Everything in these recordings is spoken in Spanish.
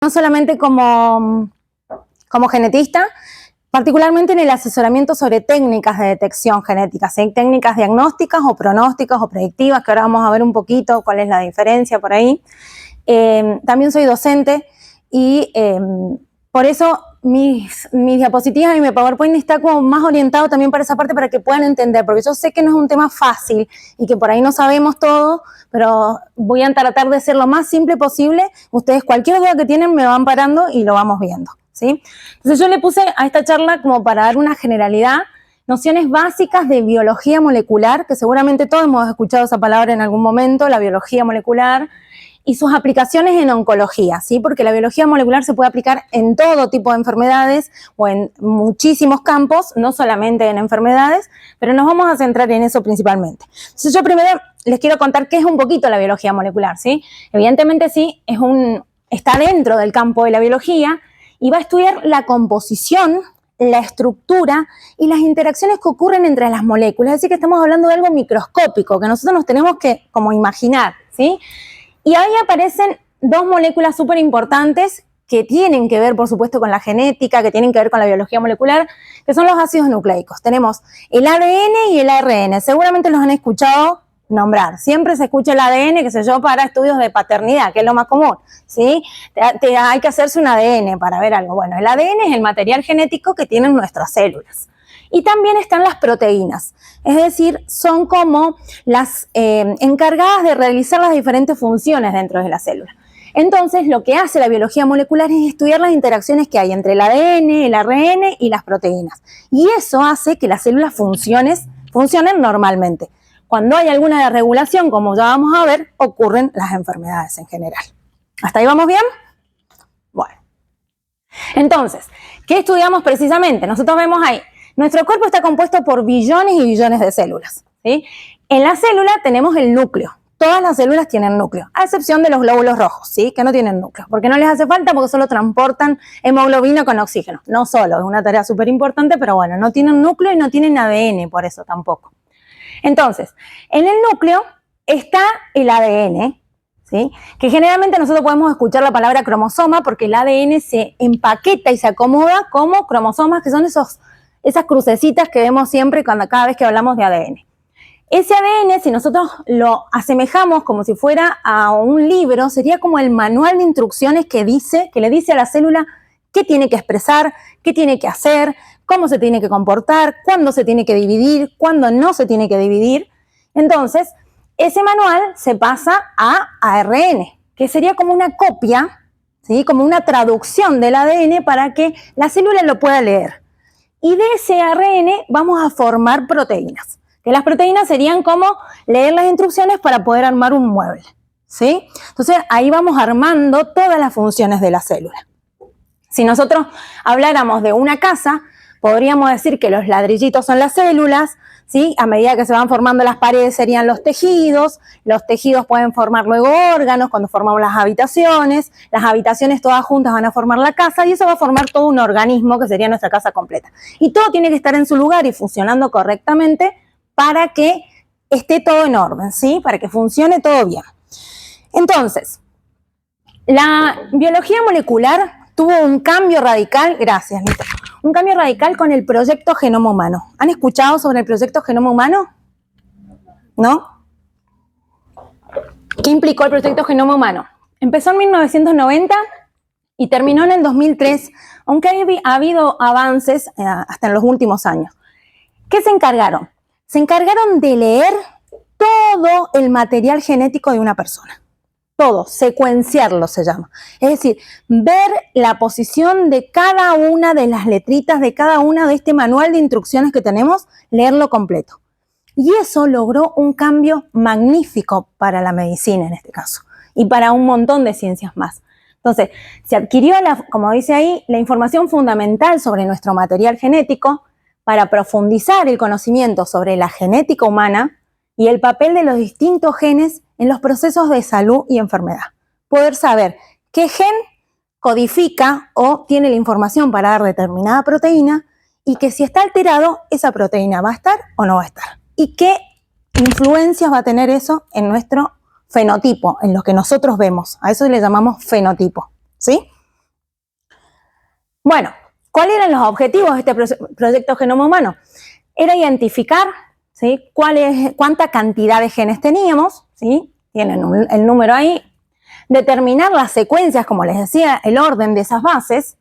no solamente como genetista, particularmente en el asesoramiento sobre técnicas de detección genética, ¿sí? Técnicas diagnósticas o pronósticas o predictivas, que ahora vamos a ver un poquito cuál es la diferencia por ahí. También soy docente y por eso mis diapositivas y mi PowerPoint está como más orientado también para esa parte, para que puedan entender, porque yo sé que no es un tema fácil y que por ahí no sabemos todo, pero voy a tratar de ser lo más simple posible. Ustedes cualquier duda que tienen me van parando y lo vamos viendo, ¿sí? Entonces yo le puse a esta charla como para dar una generalidad, nociones básicas de biología molecular, que seguramente todos hemos escuchado esa palabra en algún momento, la biología molecular, y sus aplicaciones en oncología, ¿sí? Porque la biología molecular se puede aplicar en todo tipo de enfermedades o en muchísimos campos, no solamente en enfermedades, pero nos vamos a centrar en eso principalmente. Entonces yo primero les quiero contar qué es un poquito la biología molecular, ¿sí? Evidentemente sí, está dentro del campo de la biología y va a estudiar la composición, la estructura y las interacciones que ocurren entre las moléculas. Es decir, que estamos hablando de algo microscópico, que nosotros nos tenemos que como imaginar, ¿sí? Y ahí aparecen dos moléculas súper importantes que tienen que ver, por supuesto, con la genética, que tienen que ver con la biología molecular, que son los ácidos nucleicos. Tenemos el ADN y el ARN. Seguramente los han escuchado nombrar. Siempre se escucha el ADN, qué sé yo, para estudios de paternidad, que es lo más común, ¿sí? Hay que hacerse un ADN para ver algo. Bueno, el ADN es el material genético que tienen nuestras células. Y también están las proteínas, es decir, son como las encargadas de realizar las diferentes funciones dentro de la célula. Entonces, lo que hace la biología molecular es estudiar las interacciones que hay entre el ADN, el ARN y las proteínas. Y eso hace que las células funcionen normalmente. Cuando hay alguna desregulación, como ya vamos a ver, ocurren las enfermedades en general. ¿Hasta ahí vamos bien? Bueno. Entonces, ¿qué estudiamos precisamente? Nosotros vemos ahí. Nuestro cuerpo está compuesto por billones y billones de células, ¿sí? En la célula tenemos el núcleo. Todas las células tienen núcleo, a excepción de los glóbulos rojos, ¿sí? Que no tienen núcleo, porque no les hace falta, porque solo transportan hemoglobina con oxígeno. No solo, es una tarea súper importante, pero bueno, no tienen núcleo y no tienen ADN, por eso tampoco. Entonces, en el núcleo está el ADN, ¿sí? Que generalmente nosotros podemos escuchar la palabra cromosoma, porque el ADN se empaqueta y se acomoda como cromosomas, que son esas crucecitas que vemos siempre cada vez que hablamos de ADN. Ese ADN, si nosotros lo asemejamos como si fuera a un libro, sería como el manual de instrucciones que le dice a la célula qué tiene que expresar, qué tiene que hacer, cómo se tiene que comportar, cuándo se tiene que dividir, cuándo no se tiene que dividir. Entonces, ese manual se pasa a ARN, que sería como una copia, ¿sí? Como una traducción del ADN para que la célula lo pueda leer. Y de ese ARN vamos a formar proteínas, que las proteínas serían como leer las instrucciones para poder armar un mueble, ¿sí? Entonces ahí vamos armando todas las funciones de la célula. Si nosotros habláramos de una casa, podríamos decir que los ladrillitos son las células, ¿sí? A medida que se van formando las paredes serían los tejidos pueden formar luego órganos cuando formamos las habitaciones todas juntas van a formar la casa y eso va a formar todo un organismo que sería nuestra casa completa. Y todo tiene que estar en su lugar y funcionando correctamente para que esté todo en orden, ¿sí? Para que funcione todo bien. Entonces, la biología molecular tuvo un cambio radical, gracias, Nito, un cambio radical con el proyecto Genoma Humano. ¿Han escuchado sobre el proyecto Genoma Humano? ¿No? ¿Qué implicó el proyecto Genoma Humano? Empezó en 1990 y terminó en el 2003, aunque ha habido avances hasta en los últimos años. ¿Qué se encargaron? Se encargaron de leer todo el material genético de una persona. Todo, secuenciarlo se llama. Es decir, ver la posición de cada una de las letritas, de cada una de este manual de instrucciones que tenemos, leerlo completo. Y eso logró un cambio magnífico para la medicina en este caso, y para un montón de ciencias más. Entonces, se adquirió, como dice ahí, la información fundamental sobre nuestro material genético para profundizar el conocimiento sobre la genética humana y el papel de los distintos genes en los procesos de salud y enfermedad. Poder saber qué gen codifica o tiene la información para dar determinada proteína y que si está alterado, esa proteína va a estar o no va a estar. Y qué influencias va a tener eso en nuestro fenotipo, en lo que nosotros vemos. A eso le llamamos fenotipo, ¿sí? Bueno, ¿cuáles eran los objetivos de este proyecto Genoma Humano? Era identificar, ¿sí?, cuánta cantidad de genes teníamos, ¿sí?, tienen el número ahí, determinar las secuencias, como les decía, el orden de esas bases,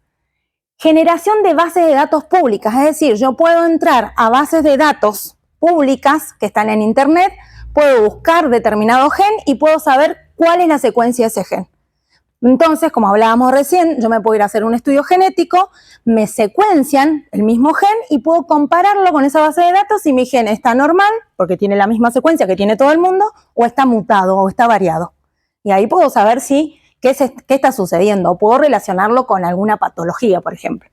generación de bases de datos públicas, es decir, yo puedo entrar a bases de datos públicas que están en internet, puedo buscar determinado gen y puedo saber cuál es la secuencia de ese gen. Entonces, como hablábamos recién, yo me puedo ir a hacer un estudio genético, me secuencian el mismo gen y puedo compararlo con esa base de datos si mi gen está normal, porque tiene la misma secuencia que tiene todo el mundo, o está mutado o está variado. Y ahí puedo saber qué está sucediendo, o puedo relacionarlo con alguna patología, por ejemplo.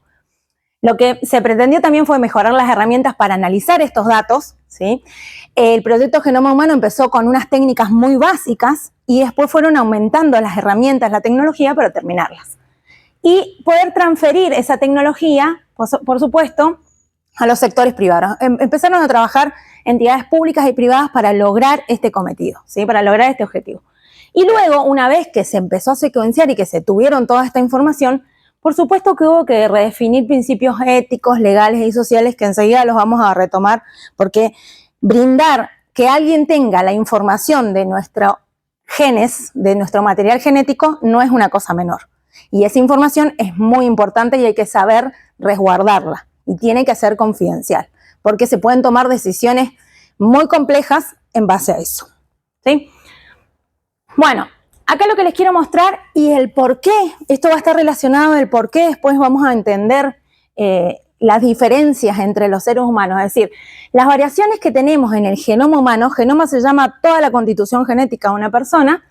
Lo que se pretendió también fue mejorar las herramientas para analizar estos datos, ¿sí? El proyecto Genoma Humano empezó con unas técnicas muy básicas y después fueron aumentando las herramientas, la tecnología para terminarlas. Y poder transferir esa tecnología, por supuesto, a los sectores privados. Empezaron a trabajar entidades públicas y privadas para lograr este cometido, ¿sí?, para lograr este objetivo. Y luego, una vez que se empezó a secuenciar y que se tuvieron toda esta información, por supuesto que hubo que redefinir principios éticos, legales y sociales que enseguida los vamos a retomar, porque brindar que alguien tenga la información de nuestros genes, de nuestro material genético, no es una cosa menor. Y esa información es muy importante y hay que saber resguardarla y tiene que ser confidencial, porque se pueden tomar decisiones muy complejas en base a eso, ¿sí? Bueno, acá lo que les quiero mostrar y el por qué, esto va a estar relacionado el por qué después vamos a entender las diferencias entre los seres humanos, es decir, las variaciones que tenemos en el genoma humano, genoma se llama toda la constitución genética de una persona,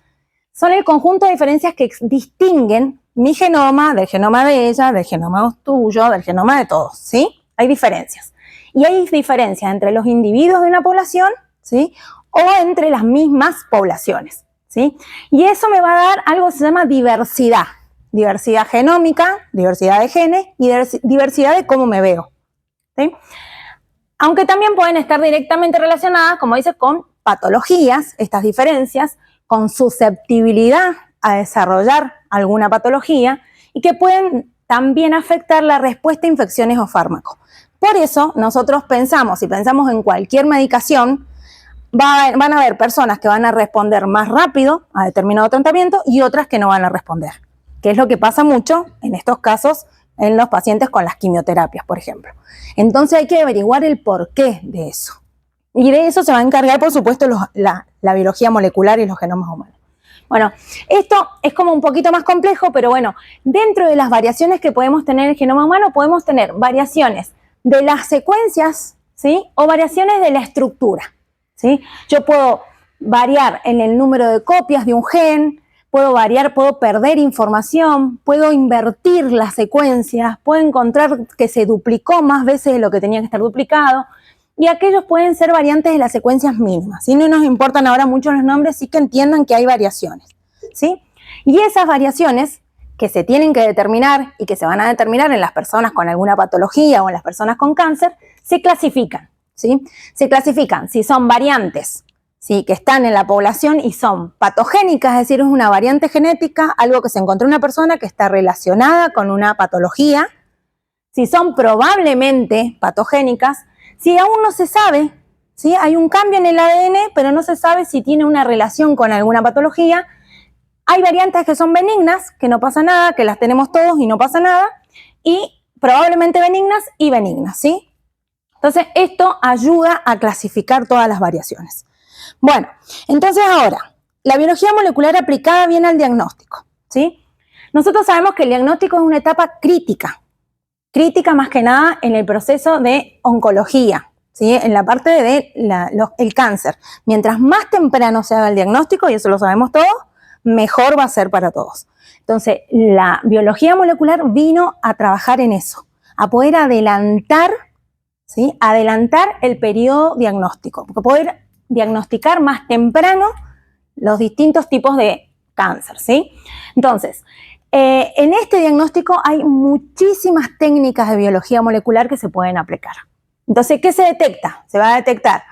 son el conjunto de diferencias que distinguen mi genoma del genoma de ella, del genoma tuyo, del genoma de todos, ¿sí? Hay diferencias. Y hay diferencias entre los individuos de una población, ¿sí?, o entre las mismas poblaciones, ¿sí? Y eso me va a dar algo que se llama diversidad. Diversidad genómica, diversidad de genes y diversidad de cómo me veo, ¿sí? Aunque también pueden estar directamente relacionadas, como dice, con patologías, estas diferencias, con susceptibilidad a desarrollar alguna patología y que pueden también afectar la respuesta a infecciones o fármacos. Por eso nosotros pensamos, si pensamos en cualquier medicación, van a haber personas que van a responder más rápido a determinado tratamiento y otras que no van a responder, que es lo que pasa mucho en estos casos en los pacientes con las quimioterapias, por ejemplo. Entonces hay que averiguar el porqué de eso. Y de eso se va a encargar, por supuesto, la biología molecular y los genomas humanos. Bueno, esto es como un poquito más complejo, pero bueno, dentro de las variaciones que podemos tener en el genoma humano, podemos tener variaciones de las secuencias, ¿sí?, o variaciones de la estructura, ¿sí? Yo puedo variar en el número de copias de un gen, puedo perder información, puedo invertir las secuencias, puedo encontrar que se duplicó más veces de lo que tenía que estar duplicado, y aquellos pueden ser variantes de las secuencias mínimas. Si no nos importan ahora mucho los nombres, sí que entiendan que hay variaciones, ¿sí? Y esas variaciones que se tienen que determinar y que se van a determinar en las personas con alguna patología o en las personas con cáncer, se clasifican, ¿sí? Se clasifican si son variantes, ¿sí?, que están en la población y son patogénicas, es decir, es una variante genética, algo que se encontró en una persona que está relacionada con una patología, si son probablemente patogénicas, si aún no se sabe, ¿sí?, hay un cambio en el ADN, pero no se sabe si tiene una relación con alguna patología. Hay variantes que son benignas, que no pasa nada, que las tenemos todos y no pasa nada, y probablemente benignas y benignas, ¿sí? Entonces, esto ayuda a clasificar todas las variaciones. Bueno, entonces ahora, la biología molecular aplicada viene al diagnóstico, ¿sí? Nosotros sabemos que el diagnóstico es una etapa crítica más que nada en el proceso de oncología, ¿sí?, en la parte del cáncer. Mientras más temprano se haga el diagnóstico, y eso lo sabemos todos, mejor va a ser para todos. Entonces, la biología molecular vino a trabajar en eso, a poder adelantar, ¿sí?, adelantar el periodo diagnóstico, porque poder diagnosticar más temprano los distintos tipos de cáncer, ¿sí? Entonces, en este diagnóstico hay muchísimas técnicas de biología molecular que se pueden aplicar. Entonces, ¿qué se detecta? Se va a detectar,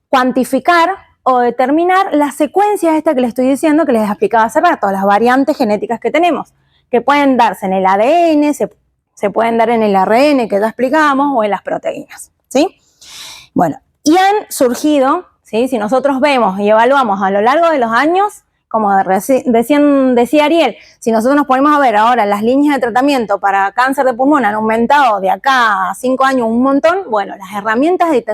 cuantificar o determinar las secuencias esta que les estoy diciendo, que les explicaba hace rato, las variantes genéticas que tenemos, que pueden darse en el ADN, se se pueden dar en el ARN que ya explicábamos o en las proteínas, ¿sí? Bueno, y han surgido, ¿sí? Si nosotros vemos y evaluamos a lo largo de los años, como decía Ariel, si nosotros nos ponemos a ver ahora las líneas de tratamiento para cáncer de pulmón han aumentado de acá a 5 años un montón, bueno, las herramientas y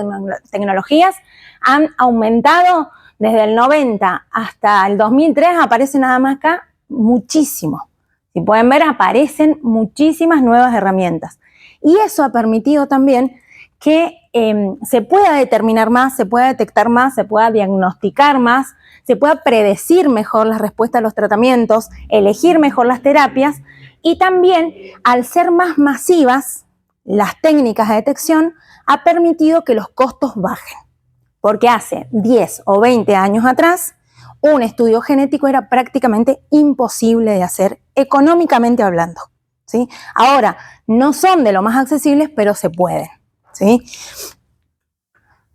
tecnologías han aumentado desde el 90 hasta el 2003, aparece nada más acá muchísimo. Si pueden ver, aparecen muchísimas nuevas herramientas. Y eso ha permitido también que se pueda determinar más, se pueda detectar más, se pueda diagnosticar más, se pueda predecir mejor las respuestas a los tratamientos, elegir mejor las terapias y también, al ser más masivas, las técnicas de detección ha permitido que los costos bajen. Porque hace 10 o 20 años atrás, un estudio genético era prácticamente imposible de hacer económicamente hablando, ¿sí? Ahora, no son de lo más accesibles, pero se pueden, ¿sí?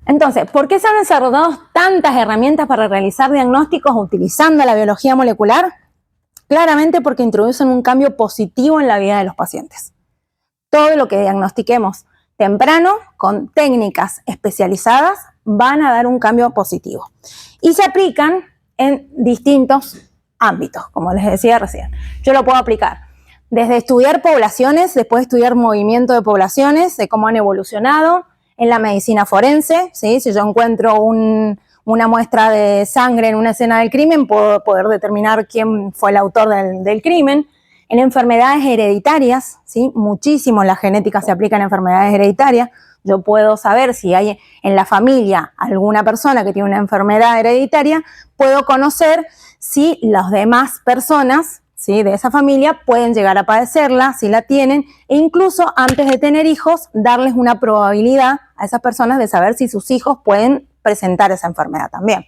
Entonces, ¿por qué se han desarrollado tantas herramientas para realizar diagnósticos utilizando la biología molecular? Claramente porque introducen un cambio positivo en la vida de los pacientes. Todo lo que diagnostiquemos temprano con técnicas especializadas van a dar un cambio positivo. Y se aplican en distintos ámbitos, como les decía recién. Yo lo puedo aplicar desde estudiar poblaciones, después de estudiar movimiento de poblaciones, de cómo han evolucionado, en la medicina forense, ¿sí? Si yo encuentro una muestra de sangre en una escena del crimen, puedo poder determinar quién fue el autor del crimen. En enfermedades hereditarias, ¿sí? Muchísimo la genética se aplica en enfermedades hereditarias. Yo puedo saber si hay en la familia alguna persona que tiene una enfermedad hereditaria, puedo conocer si las demás personas, ¿sí? De esa familia pueden llegar a padecerla, si la tienen, e incluso antes de tener hijos, darles una probabilidad a esas personas de saber si sus hijos pueden presentar esa enfermedad también.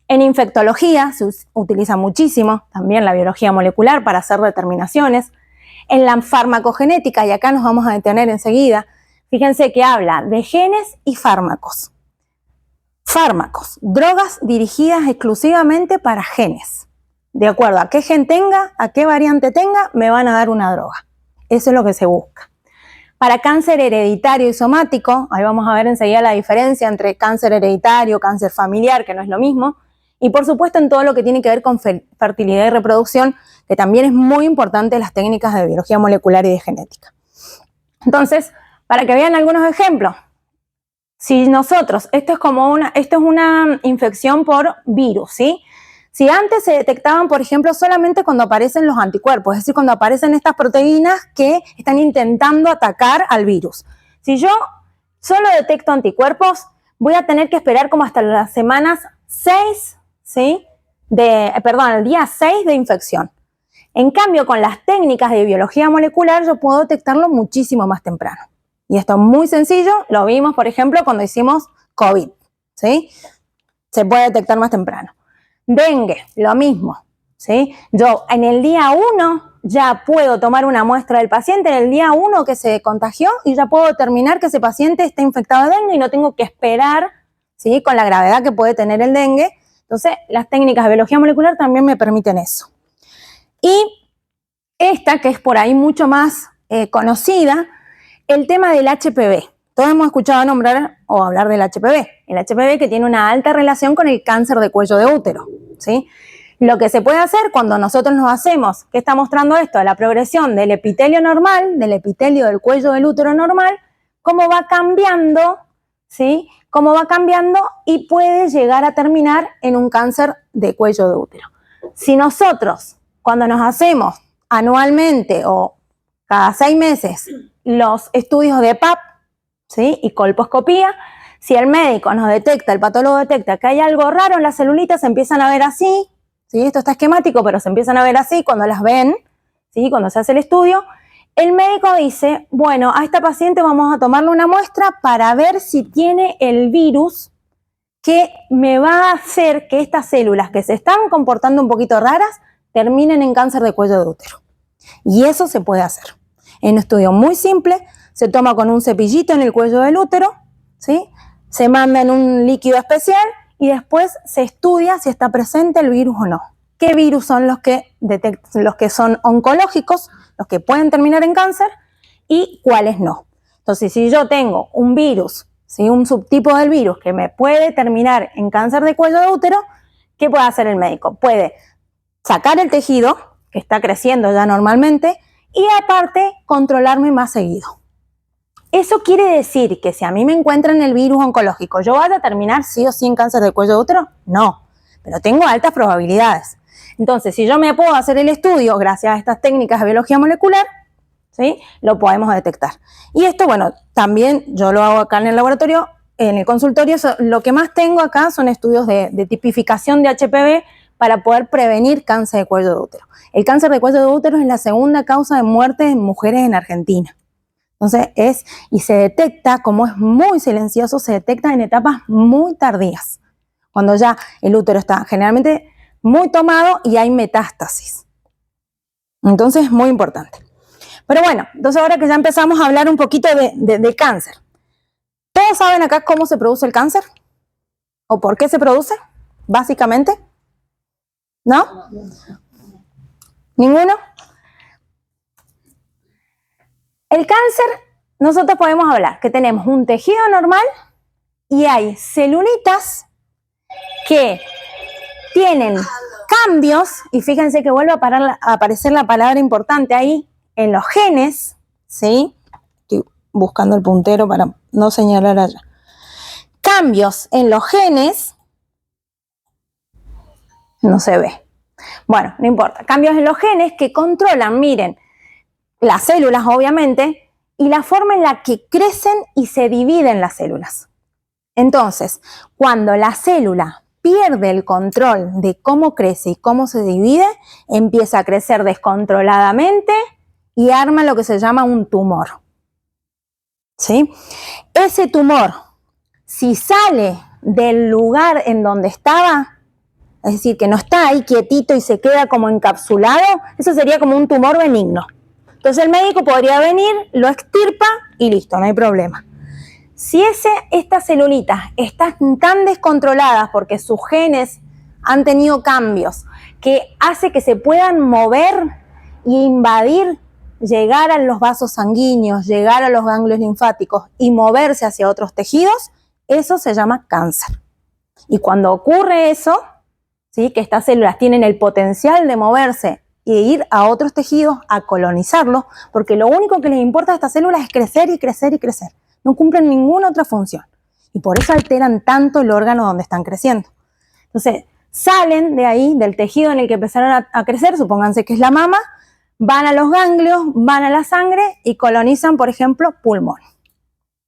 En infectología se utiliza muchísimo también la biología molecular para hacer determinaciones. En la farmacogenética, y acá nos vamos a detener enseguida, fíjense que habla de genes y fármacos. Fármacos, drogas dirigidas exclusivamente para genes. De acuerdo a qué gen tenga, a qué variante tenga, me van a dar una droga. Eso es lo que se busca. Para cáncer hereditario y somático, ahí vamos a ver enseguida la diferencia entre cáncer hereditario, cáncer familiar, que no es lo mismo, y por supuesto en todo lo que tiene que ver con fertilidad y reproducción, que también es muy importante las técnicas de biología molecular y de genética. Entonces, para que vean algunos ejemplos, si nosotros, esto es una infección por virus, ¿sí? Si antes se detectaban, por ejemplo, solamente cuando aparecen los anticuerpos, es decir, cuando aparecen estas proteínas que están intentando atacar al virus. Si yo solo detecto anticuerpos, voy a tener que esperar como hasta las semanas 6, ¿sí? El día 6 de infección. En cambio, con las técnicas de biología molecular, yo puedo detectarlo muchísimo más temprano. Y esto es muy sencillo, lo vimos, por ejemplo, cuando hicimos COVID, ¿sí? Se puede detectar más temprano. Dengue, lo mismo, ¿sí? Yo en el día 1 ya puedo tomar una muestra del paciente, en el día 1 que se contagió, y ya puedo determinar que ese paciente está infectado de dengue y no tengo que esperar, ¿sí? Con la gravedad que puede tener el dengue. Entonces, las técnicas de biología molecular también me permiten eso. Y esta, que es por ahí mucho más conocida, el tema del HPV. Todos hemos escuchado nombrar o hablar del HPV. El HPV que tiene una alta relación con el cáncer de cuello de útero, ¿sí? Lo que se puede hacer cuando nosotros nos hacemos, ¿qué está mostrando esto? La progresión del epitelio normal, del epitelio del cuello del útero normal, cómo va cambiando, ¿sí? Cómo va cambiando y puede llegar a terminar en un cáncer de cuello de útero. Si nosotros, cuando nos hacemos anualmente o cada 6 meses los estudios de PAP, ¿sí? Y colposcopía, si el médico nos detecta, el patólogo detecta que hay algo raro en las celulitas, se empiezan a ver así, ¿sí? Esto está esquemático, pero se empiezan a ver así cuando las ven, ¿sí? Cuando se hace el estudio, el médico dice, bueno, a esta paciente vamos a tomarle una muestra para ver si tiene el virus que me va a hacer que estas células que se están comportando un poquito raras terminen en cáncer de cuello de útero. Y eso se puede hacer. En un estudio muy simple, se toma con un cepillito en el cuello del útero, ¿sí? Se manda en un líquido especial y después se estudia si está presente el virus o no. ¿Qué virus son los que son oncológicos, los que pueden terminar en cáncer? y cuáles no. Entonces, si yo tengo un virus, ¿sí? Un subtipo del virus que me puede terminar en cáncer de cuello de útero, ¿qué puede hacer el médico? Puede sacar el tejido, que está creciendo ya normalmente, y aparte controlarme más seguido. ¿Eso quiere decir que si a mí me encuentran el virus oncológico, yo vaya a terminar sí o sí en cáncer de cuello de útero? No, pero tengo altas probabilidades. Entonces, si yo me puedo hacer el estudio gracias a estas técnicas de biología molecular, ¿sí? Lo podemos detectar. Y esto, bueno, también yo lo hago acá en el laboratorio, en el consultorio. Lo que más tengo acá son estudios de tipificación de HPV para poder prevenir cáncer de cuello de útero. El cáncer de cuello de útero es la segunda causa de muerte en mujeres en Argentina. Entonces y se detecta, como es muy silencioso, se detecta en etapas muy tardías, cuando ya el útero está generalmente muy tomado y hay metástasis. Entonces es muy importante. Pero bueno, entonces ahora que ya empezamos a hablar un poquito de cáncer. ¿Todos saben acá cómo se produce el cáncer? ¿O por qué se produce? Básicamente. ¿No? ¿Ninguno? El cáncer, nosotros podemos hablar que tenemos un tejido normal y hay celulitas que tienen cambios, y fíjense que vuelve a aparecer la palabra importante ahí, en los genes, ¿sí? Estoy buscando el puntero para no señalar allá. Cambios en los genes, no se ve. Bueno, no importa. Cambios en los genes que controlan, miren, las células obviamente, y la forma en la que crecen y se dividen las células. Entonces, cuando la célula pierde el control de cómo crece y cómo se divide, empieza a crecer descontroladamente y arma lo que se llama un tumor. ¿Sí? Ese tumor, si sale del lugar en donde estaba, es decir, que no está ahí quietito y se queda como encapsulado, eso sería como un tumor benigno. Entonces el médico podría venir, lo extirpa y listo, no hay problema. Si estas celulitas están tan descontroladas porque sus genes han tenido cambios que hace que se puedan mover e invadir, llegar a los vasos sanguíneos, llegar a los ganglios linfáticos y moverse hacia otros tejidos, eso se llama cáncer. Y cuando ocurre eso, ¿sí? Que estas células tienen el potencial de moverse e ir a otros tejidos a colonizarlos, porque lo único que les importa a estas células es crecer y crecer y crecer. No cumplen ninguna otra función. Y por eso alteran tanto el órgano donde están creciendo. Entonces, salen de ahí, del tejido en el que empezaron a crecer, supónganse que es la mama, van a los ganglios, van a la sangre y colonizan, por ejemplo, pulmón.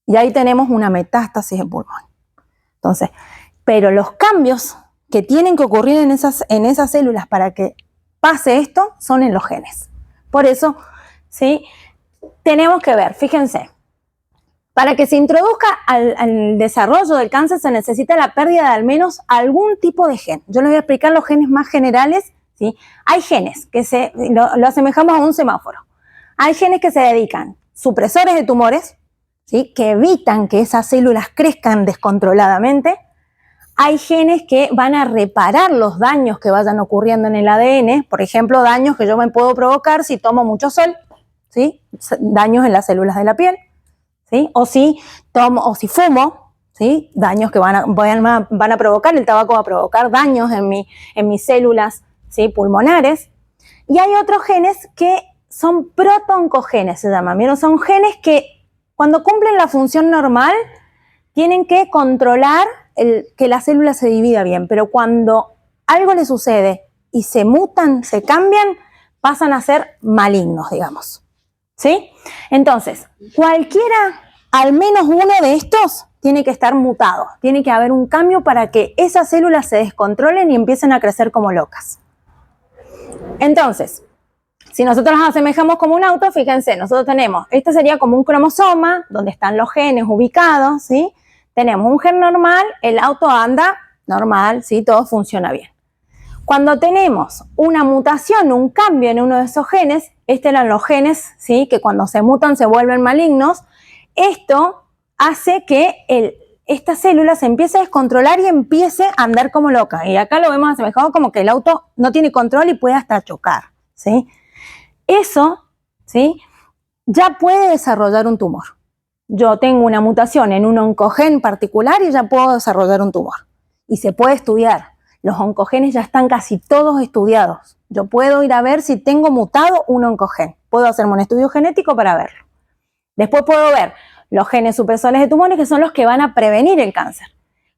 Y ahí tenemos una metástasis de pulmón. Entonces, pero los cambios que tienen que ocurrir en esas células para que pase esto son en los genes. Por eso, ¿sí? Tenemos que ver, fíjense, para que se introduzca al desarrollo del cáncer se necesita la pérdida de al menos algún tipo de gen. Yo les voy a explicar los genes más generales, ¿sí? Hay genes que lo asemejamos a un semáforo. Hay genes que se dedican, supresores de tumores, ¿sí? Que evitan que esas células crezcan descontroladamente. Hay genes que van a reparar los daños que vayan ocurriendo en el ADN, por ejemplo, daños que yo me puedo provocar si tomo mucho sol, ¿sí? Daños en las células de la piel. ¿Sí? O si fumo, ¿sí? Daños que van a provocar, el tabaco va a provocar daños en mis células, ¿sí? Pulmonares. Y hay otros genes que son protooncogenes, se llaman. ¿Vieron? Son genes que cuando cumplen la función normal tienen que controlar que la célula se divida bien, pero cuando algo le sucede y se mutan, se cambian, pasan a ser malignos, digamos. ¿Sí? Entonces, cualquiera, al menos uno de estos, tiene que estar mutado. Tiene que haber un cambio para que esas células se descontrolen y empiecen a crecer como locas. Entonces, si nosotros nos asemejamos como un auto, fíjense, nosotros tenemos, este sería como un cromosoma, donde están los genes ubicados, ¿sí? Tenemos un gen normal, el auto anda normal, ¿sí? Todo funciona bien. Cuando tenemos una mutación, un cambio en uno de esos genes, estos eran los genes, ¿sí? Que cuando se mutan se vuelven malignos, esto hace que esta célula se empiece a descontrolar y empiece a andar como loca. Y acá lo vemos asemejado como que el auto no tiene control y puede hasta chocar, ¿sí? Eso, ¿sí? ya puede desarrollar un tumor. Yo tengo una mutación en un oncogen particular y ya puedo desarrollar un tumor. Y se puede estudiar. Los oncogenes ya están casi todos estudiados. Yo puedo ir a ver si tengo mutado un oncogen. Puedo hacerme un estudio genético para verlo. Después puedo ver los genes supresores de tumores, que son los que van a prevenir el cáncer.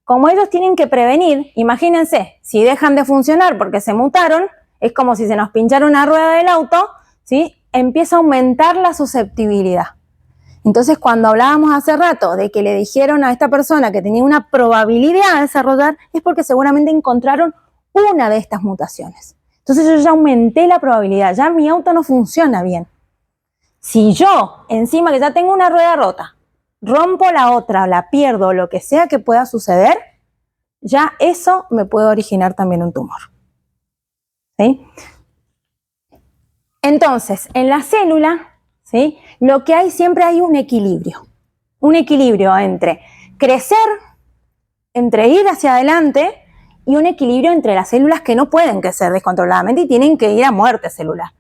Como ellos tienen que prevenir, imagínense, si dejan de funcionar porque se mutaron, es como si se nos pinchara una rueda del auto, ¿sí? Empieza a aumentar la susceptibilidad. Entonces, cuando hablábamos hace rato de que le dijeron a esta persona que tenía una probabilidad de desarrollar, es porque seguramente encontraron una de estas mutaciones. Entonces yo ya aumenté la probabilidad, ya mi auto no funciona bien. Si yo, encima que ya tengo una rueda rota, rompo la otra, la pierdo, lo que sea que pueda suceder, ya eso me puede originar también un tumor. ¿Sí? Entonces, en la célula, ¿sí? Lo que hay, siempre hay un equilibrio entre crecer, entre ir hacia adelante y un equilibrio entre las células que no pueden crecer descontroladamente y tienen que ir a muerte celular.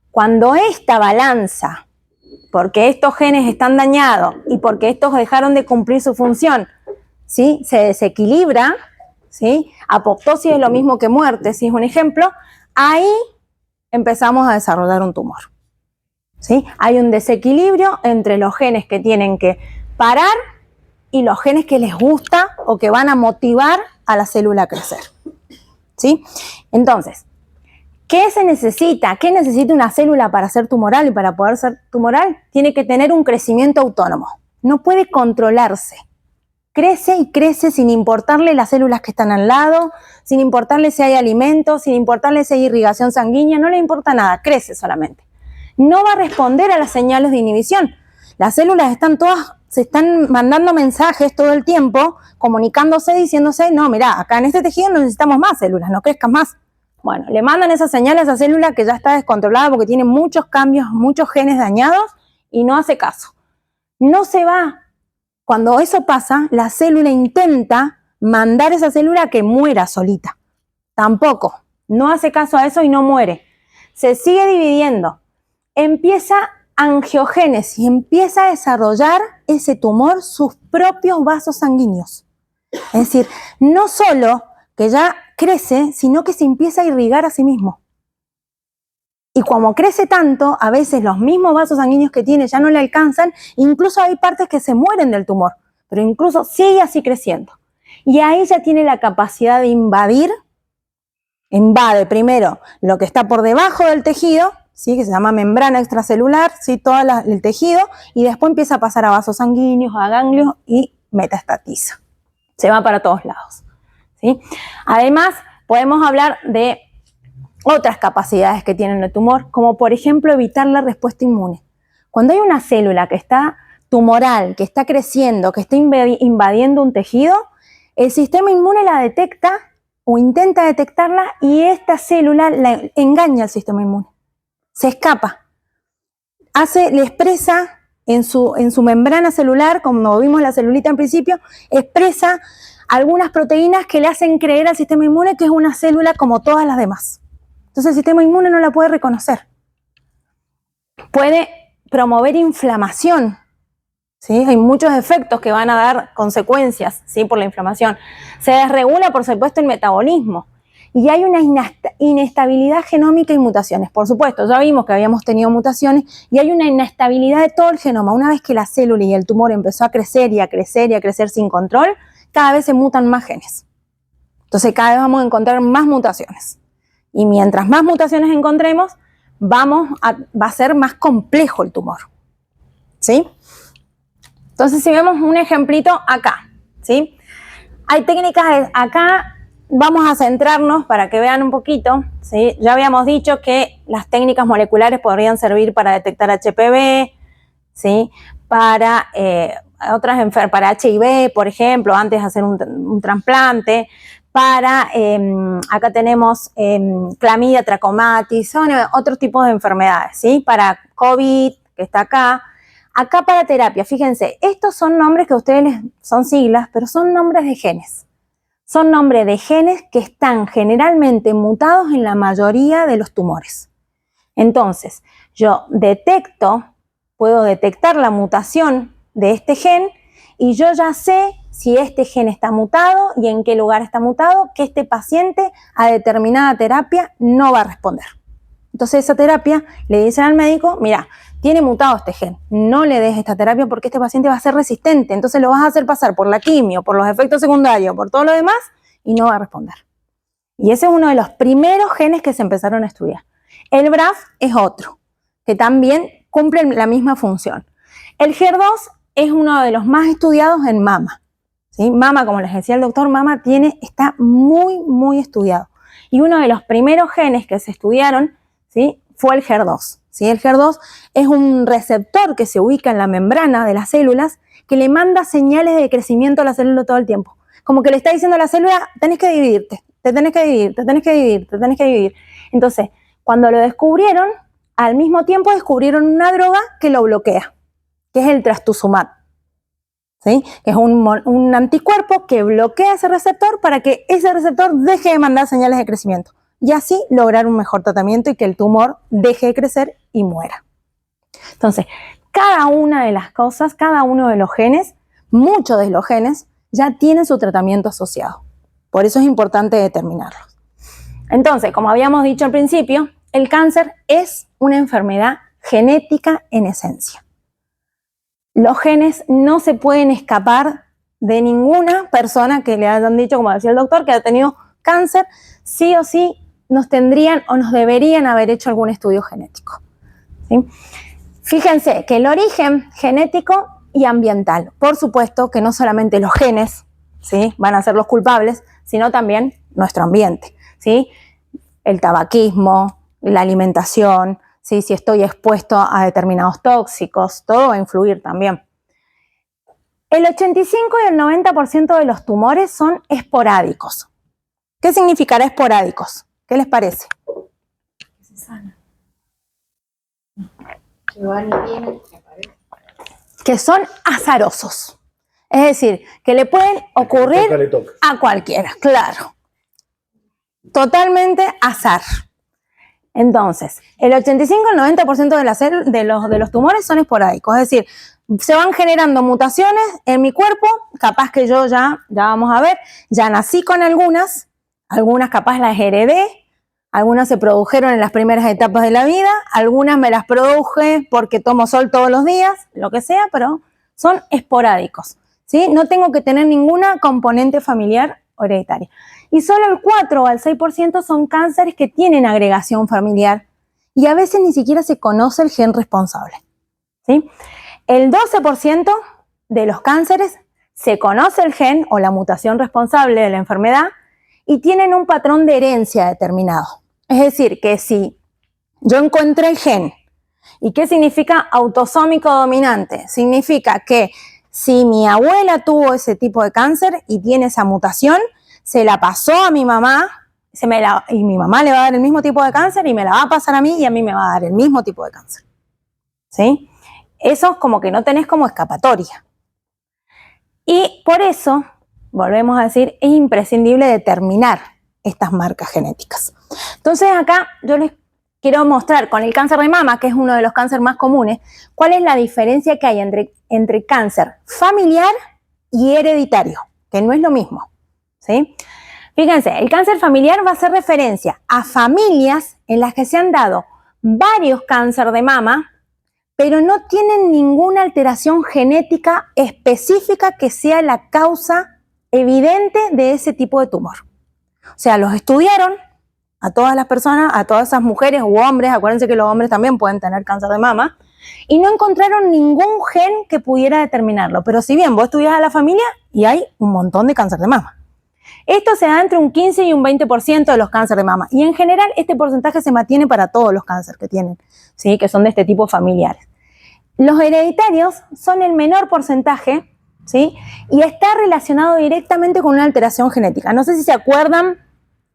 Cuando esta balanza, porque estos genes están dañados y porque estos dejaron de cumplir su función, ¿sí? Se desequilibra, ¿sí? Apoptosis es lo mismo que muerte, si es un ejemplo, ahí empezamos a desarrollar un tumor. ¿Sí? Hay un desequilibrio entre los genes que tienen que parar y los genes que les gusta o que van a motivar a la célula a crecer. ¿Sí? Entonces, ¿qué se necesita? ¿Qué necesita una célula para ser tumoral y para poder ser tumoral? Tiene que tener un crecimiento autónomo. No puede controlarse. Crece y crece sin importarle las células que están al lado, sin importarle si hay alimentos, sin importarle si hay irrigación sanguínea, no le importa nada, crece solamente. No va a responder a las señales de inhibición. Las células están todas, se están mandando mensajes todo el tiempo, comunicándose, diciéndose, no, mira, acá en este tejido necesitamos más células, no crezcas más. Bueno, le mandan esas señales a esa célula que ya está descontrolada porque tiene muchos cambios, muchos genes dañados y no hace caso. No se va. Cuando eso pasa, la célula intenta mandar a esa célula que muera solita. Tampoco. No hace caso a eso y no muere. Se sigue dividiendo. Empieza angiogénesis, empieza a desarrollar ese tumor sus propios vasos sanguíneos. Es decir, no solo que ya crece, sino que se empieza a irrigar a sí mismo. Y como crece tanto, a veces los mismos vasos sanguíneos que tiene ya no le alcanzan, incluso hay partes que se mueren del tumor, pero incluso sigue así creciendo. Y ahí ya tiene la capacidad de invade primero lo que está por debajo del tejido, ¿sí? Que se llama membrana extracelular, ¿sí? Todo el tejido, y después empieza a pasar a vasos sanguíneos, a ganglios y metastatiza. Se va para todos lados, ¿sí? Además, podemos hablar de otras capacidades que tiene el tumor, como por ejemplo evitar la respuesta inmune. Cuando hay una célula que está tumoral, que está creciendo, que está invadiendo un tejido, el sistema inmune la detecta o intenta detectarla y esta célula la engaña al sistema inmune. Se escapa. Le expresa en su membrana celular, como vimos la celulita en principio, expresa algunas proteínas que le hacen creer al sistema inmune que es una célula como todas las demás. Entonces el sistema inmune no la puede reconocer. Puede promover inflamación, ¿sí? Hay muchos efectos que van a dar consecuencias, ¿sí? Por la inflamación. Se desregula, por supuesto, el metabolismo. Y hay una inestabilidad genómica y mutaciones. Por supuesto, ya vimos que habíamos tenido mutaciones y hay una inestabilidad de todo el genoma. Una vez que la célula y el tumor empezó a crecer y a crecer y a crecer sin control, cada vez se mutan más genes. Entonces cada vez vamos a encontrar más mutaciones. Y mientras más mutaciones encontremos, va a ser más complejo el tumor. ¿Sí? Entonces, si vemos un ejemplito acá, ¿sí? Hay técnicas acá, vamos a centrarnos para que vean un poquito, ¿sí? Ya habíamos dicho que las técnicas moleculares podrían servir para detectar HPV, ¿sí? Para para HIV, por ejemplo, antes de hacer un trasplante. Acá tenemos clamidia trachomatis, son otros tipos de enfermedades, ¿sí? Para COVID, que está acá. Acá para terapia, fíjense, estos son nombres que a ustedes son siglas, pero son nombres de genes. Son nombres de genes que están generalmente mutados en la mayoría de los tumores. Entonces, yo detecto puedo detectar la mutación de este gen y yo ya sé si este gen está mutado y en qué lugar está mutado, que este paciente a determinada terapia no va a responder. Entonces esa terapia le dicen al médico, mira, tiene mutado este gen, no le des esta terapia porque este paciente va a ser resistente, entonces lo vas a hacer pasar por la quimio, por los efectos secundarios, por todo lo demás y no va a responder. Y ese es uno de los primeros genes que se empezaron a estudiar. El BRAF es otro, que también cumple la misma función. El HER2 es uno de los más estudiados en mama. ¿Sí? Mama, como les decía el doctor, mama está muy estudiado. Y uno de los primeros genes que se estudiaron, ¿sí?, fue el HER2. ¿Sí? El HER2 es un receptor que se ubica en la membrana de las células que le manda señales de crecimiento a la célula todo el tiempo. Como que le está diciendo a la célula, tenés que dividirte, te tenés que dividir, te tenés que dividir, te tenés que dividir. Entonces, cuando lo descubrieron, al mismo tiempo descubrieron una droga que lo bloquea, que es el trastuzumab. ¿Sí? Que es un anticuerpo que bloquea ese receptor para que ese receptor deje de mandar señales de crecimiento y así lograr un mejor tratamiento y que el tumor deje de crecer y muera. Entonces, cada una de las cosas, cada uno de los genes, muchos de los genes ya tienen su tratamiento asociado. Por eso es importante determinarlos. Entonces, como habíamos dicho al principio, el cáncer es una enfermedad genética en esencia. Los genes no se pueden escapar de ninguna persona que le hayan dicho, como decía el doctor, que ha tenido cáncer, sí o sí nos tendrían o nos deberían haber hecho algún estudio genético. ¿Sí? Fíjense que el origen genético y ambiental, por supuesto que no solamente los genes, ¿sí?, van a ser los culpables, sino también nuestro ambiente, ¿sí? El tabaquismo, la alimentación, ¿sí?, si estoy expuesto a determinados tóxicos, todo va a influir también. El 85 y el 90% de los tumores son esporádicos. ¿Qué significará esporádicos? ¿Qué les parece? Que se sana. Que van y vienen. Que son azarosos. Es decir, que le pueden ocurrir a cualquiera, claro. Totalmente azar. Entonces, el 85 al 90% de los tumores son esporádicos, es decir, se van generando mutaciones en mi cuerpo, capaz que yo ya vamos a ver, ya nací con algunas capaz las heredé, algunas se produjeron en las primeras etapas de la vida, algunas me las produje porque tomo sol todos los días, lo que sea, pero son esporádicos, ¿sí? No tengo que tener ninguna componente familiar hereditaria. Y solo el 4 al 6% son cánceres que tienen agregación familiar y a veces ni siquiera se conoce el gen responsable, ¿sí? El 12% de los cánceres se conoce el gen o la mutación responsable de la enfermedad y tienen un patrón de herencia determinado. Es decir, que si yo encuentro el gen, ¿y qué significa autosómico dominante? Significa que si mi abuela tuvo ese tipo de cáncer y tiene esa mutación, se la pasó a mi mamá, y mi mamá le va a dar el mismo tipo de cáncer y me la va a pasar a mí y a mí me va a dar el mismo tipo de cáncer. ¿Sí? Eso es como que no tenés como escapatoria. Y por eso, volvemos a decir, es imprescindible determinar estas marcas genéticas. Entonces acá yo les quiero mostrar con el cáncer de mama, que es uno de los cánceres más comunes, cuál es la diferencia que hay entre cáncer familiar y hereditario, que no es lo mismo, ¿sí? Fíjense, el cáncer familiar va a hacer referencia a familias en las que se han dado varios cánceres de mama, pero no tienen ninguna alteración genética específica que sea la causa evidente de ese tipo de tumor. O sea, los estudiaron a todas las personas, a todas esas mujeres u hombres, acuérdense que los hombres también pueden tener cáncer de mama, y no encontraron ningún gen que pudiera determinarlo. Pero si bien vos estudias a la familia y hay un montón de cáncer de mama. Esto se da entre un 15 y un 20% de los cánceres de mama. Y en general este porcentaje se mantiene para todos los cánceres que tienen, ¿sí?, que son de este tipo familiares. Los hereditarios son el menor porcentaje, ¿sí?, y está relacionado directamente con una alteración genética. No sé si se acuerdan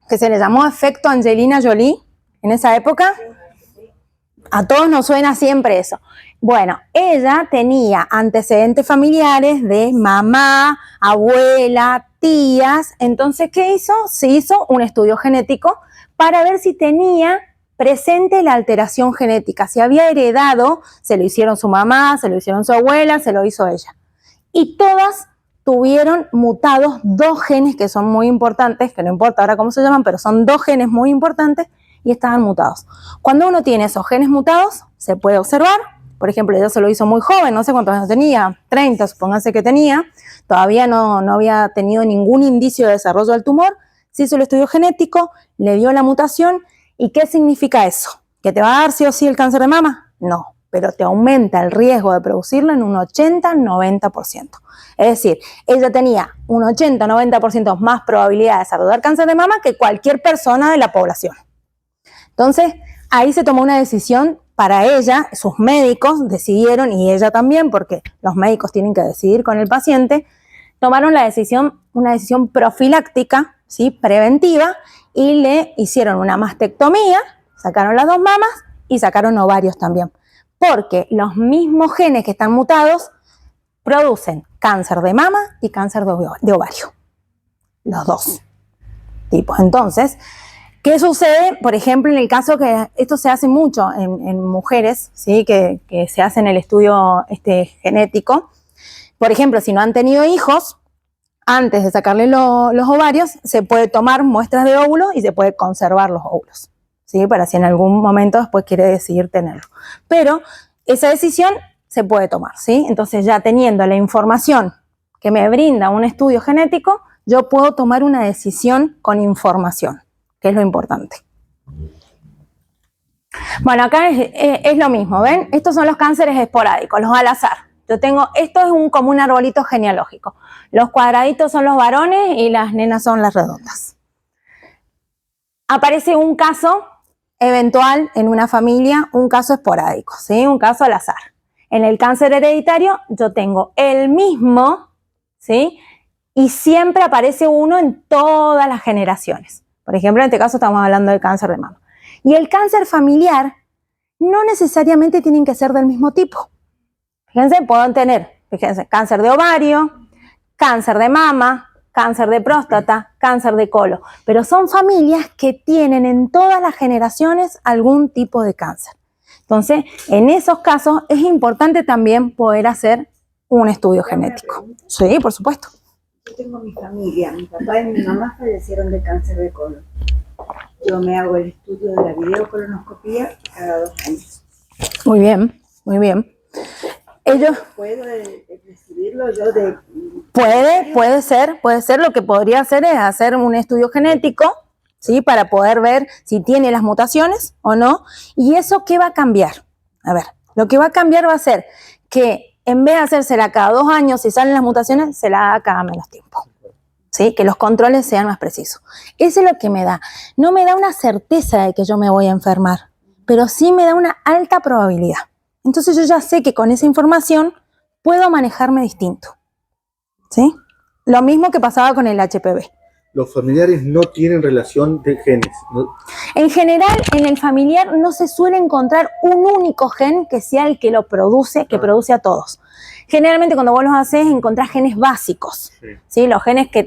que se le llamó efecto Angelina Jolie en esa época. A todos nos suena siempre eso. Bueno, ella tenía antecedentes familiares de mamá, abuela, tías. Entonces, ¿qué hizo? Se hizo un estudio genético para ver si tenía presente la alteración genética. Si había heredado, se lo hicieron su mamá, se lo hicieron su abuela, se lo hizo ella. Y todas tuvieron mutados 2 genes que son muy importantes, que no importa ahora cómo se llaman, pero son 2 genes muy importantes y estaban mutados. Cuando uno tiene esos genes mutados, se puede observar. Por ejemplo, ella se lo hizo muy joven, no sé cuántos años tenía, 30, supónganse que tenía. Todavía no había tenido ningún indicio de desarrollo del tumor. Se hizo el estudio genético, le dio la mutación. ¿Y qué significa eso? ¿Que te va a dar sí o sí el cáncer de mama? No, pero te aumenta el riesgo de producirlo en un 80-90%. Es decir, ella tenía un 80-90% más probabilidad de desarrollar cáncer de mama que cualquier persona de la población. Entonces, ahí se tomó una decisión para ella, sus médicos decidieron, y ella también, porque los médicos tienen que decidir con el paciente, tomaron una decisión profiláctica, ¿sí? Preventiva, y le hicieron una mastectomía, sacaron las 2 mamas y sacaron ovarios también. Porque los mismos genes que están mutados producen cáncer de mama y cáncer de ovario. Los 2 tipos. Entonces, ¿qué sucede? Por ejemplo, en el caso que esto se hace mucho en mujeres, ¿sí? que se hace en el estudio genético. Por ejemplo, si no han tenido hijos, antes de sacarle los ovarios, se puede tomar muestras de óvulos y se puede conservar los óvulos, ¿sí? Para si en algún momento después quiere decidir tenerlo. Pero esa decisión se puede tomar, ¿sí? Entonces, ya teniendo la información que me brinda un estudio genético, yo puedo tomar una decisión con información, que es lo importante. Bueno, acá es lo mismo, ¿ven? Estos son los cánceres esporádicos, los al azar. Yo tengo, esto es como un arbolito genealógico. Los cuadraditos son los varones y las nenas son las redondas. Aparece un caso eventual en una familia, un caso esporádico, ¿sí? Un caso al azar. En el cáncer hereditario yo tengo el mismo, ¿sí? Y siempre aparece uno en todas las generaciones. Por ejemplo, en este caso estamos hablando del cáncer de mama. Y el cáncer familiar no necesariamente tienen que ser del mismo tipo. Fíjense, pueden tener, cáncer de ovario, cáncer de mama, cáncer de próstata, cáncer de colon. Pero son familias que tienen en todas las generaciones algún tipo de cáncer. Entonces, en esos casos es importante también poder hacer un estudio genético. Sí, por supuesto. Yo tengo mi familia, mi papá y mi mamá fallecieron de cáncer de colon. Yo me hago el estudio de la videocolonoscopía cada 2 años. Muy bien, muy bien. Ellos... ¿Puedo decidirlo yo de...? Puede ser. Lo que podría hacer es hacer un estudio genético, ¿sí? Para poder ver si tiene las mutaciones o no. ¿Y eso qué va a cambiar? A ver, lo que va a cambiar va a ser que en vez de hacérsela cada 2 años, si salen las mutaciones, se la haga cada menos tiempo. ¿Sí? Que los controles sean más precisos. Eso es lo que me da. No me da una certeza de que yo me voy a enfermar, pero sí me da una alta probabilidad. Entonces yo ya sé que con esa información puedo manejarme distinto. ¿Sí? Lo mismo que pasaba con el HPV. Los familiares no tienen relación de genes, ¿no? En general, en el familiar no se suele encontrar un único gen que sea el que lo produce, que produce a todos. Generalmente cuando vos los haces, encontrás genes básicos, Sí. ¿sí? Los genes que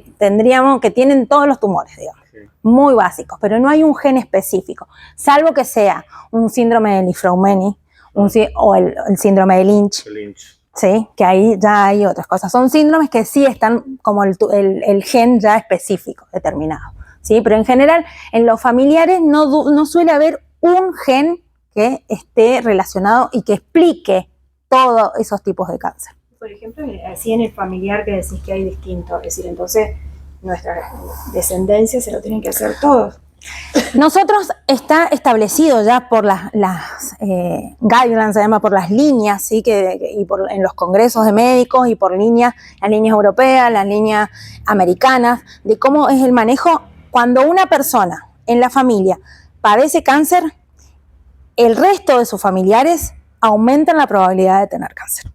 tienen todos los tumores, digamos. Sí. Muy básicos, pero no hay un gen específico, salvo que sea un síndrome de Li-Fraumeni o el síndrome de Lynch. Lynch. Sí, que ahí ya hay otras cosas. Son síndromes que sí están como el gen ya específico, determinado. ¿Sí? Pero en general, en los familiares no suele haber un gen que esté relacionado y que explique todos esos tipos de cáncer. Por ejemplo, así en el familiar que decís que hay distinto, es decir, entonces nuestra descendencia se lo tienen que hacer todos. Nosotros está establecido ya por las guidelines, se llama por las líneas, ¿sí? En los congresos de médicos y por las líneas europeas, las líneas americanas, de cómo es el manejo. Cuando una persona en la familia padece cáncer, el resto de sus familiares aumentan la probabilidad de tener cáncer.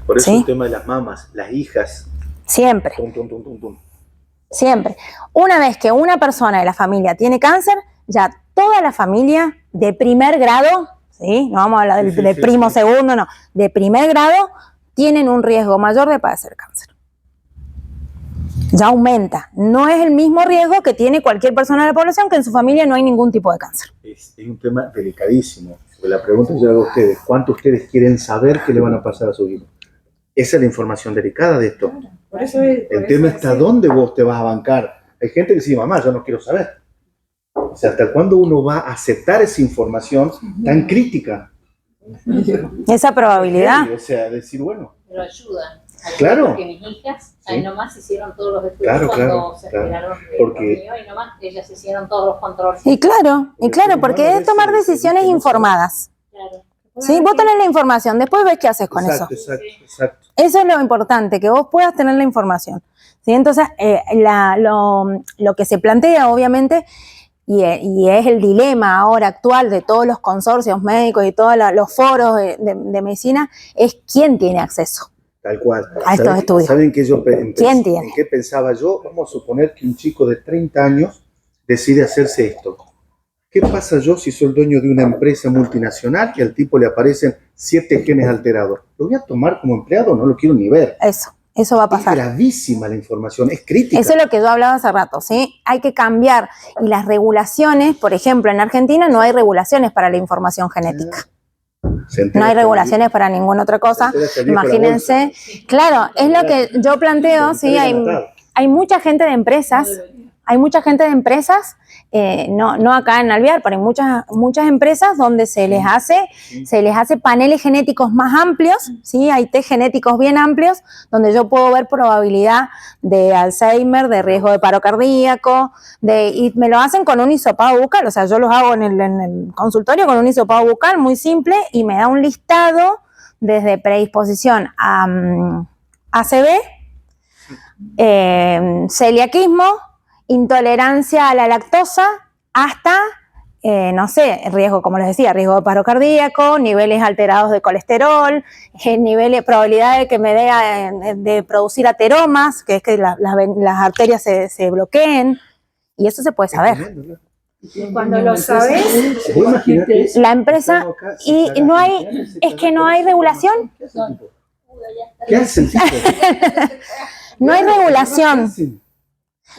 Por eso ¿Sí? el tema de las mamas, las hijas. Siempre. Tum, tum, tum, tum, tum. Siempre. Una vez que una persona de la familia tiene cáncer, ya toda la familia de primer grado, ¿sí? No vamos a hablar de primo segundo, no, de primer grado, tienen un riesgo mayor de padecer cáncer. ya aumenta. No es el mismo riesgo que tiene cualquier persona de la población que en su familia no hay ningún tipo de cáncer. Es un tema delicadísimo. La pregunta que yo hago a ustedes, ¿cuánto ustedes quieren saber que le van a pasar a su hijo? Esa es la información delicada de esto. Por eso es, El tema está dónde vos te vas a bancar. Hay gente que dice, mamá, yo no quiero saber. O sea, ¿hasta cuándo uno va a aceptar esa información tan crítica? Esa probabilidad. O sea, decir, bueno, Pero ayuda. Claro. Porque mis hijas, ahí Sí. nomás hicieron todos los estudios Claro, cuando claro, se claro. enteraron de Porque- lo mío, y nomás ellas hicieron todos los controles. Y claro, porque es tomar decisiones informadas. Claro. ¿Sí? Vos tenés la información, después ves qué haces con eso. exacto. Eso es lo importante, que vos puedas tener la información. ¿Sí? Entonces, lo que se plantea, obviamente, y es el dilema ahora actual de todos los consorcios médicos y todos los foros de medicina, es quién tiene acceso. Tal cual. A estos estudios. ¿Saben qué yo ¿Quién tiene? en qué pensaba yo? Vamos a suponer que un chico de 30 años decide hacerse esto. ¿Qué pasa yo si soy el dueño de una empresa multinacional y al tipo le aparecen 7 genes alterados? ¿Lo voy a tomar como empleado? No lo quiero ni ver. Eso va a Es pasar. gravísima la información, es crítica. Eso es lo que yo hablaba hace rato, ¿sí? Hay que cambiar. Y las regulaciones, por ejemplo, en Argentina no hay regulaciones para la información genética. Se entera No hay hasta regulaciones para ninguna otra cosa. Se entera hasta el viejo de la Imagínense. Claro, es lo que yo planteo, Se sí, entera hay anotado. mucha gente de empresas, no acá en Alvear, pero hay muchas empresas donde se les hace paneles genéticos más amplios, ¿sí? Hay test genéticos bien amplios, donde yo puedo ver probabilidad de Alzheimer, de riesgo de paro cardíaco, y me lo hacen con un hisopado bucal, o sea, yo los hago en el consultorio con un hisopado bucal muy simple y me da un listado desde predisposición a ACV, celiaquismo, intolerancia a la lactosa, hasta, no sé, riesgo, como les decía, riesgo de paro cardíaco, niveles alterados de colesterol, niveles, probabilidad de que me dé de producir ateromas, que es que las arterias se bloqueen, y eso se puede saber. Tremendo, ¿no? Cuando lo sabes, Vos imaginate La empresa, estando acá, y se no caga, hay, se es caga, que no hay regulación, ¿Qué hace el tipo? no hay regulación. ¿Qué hacen?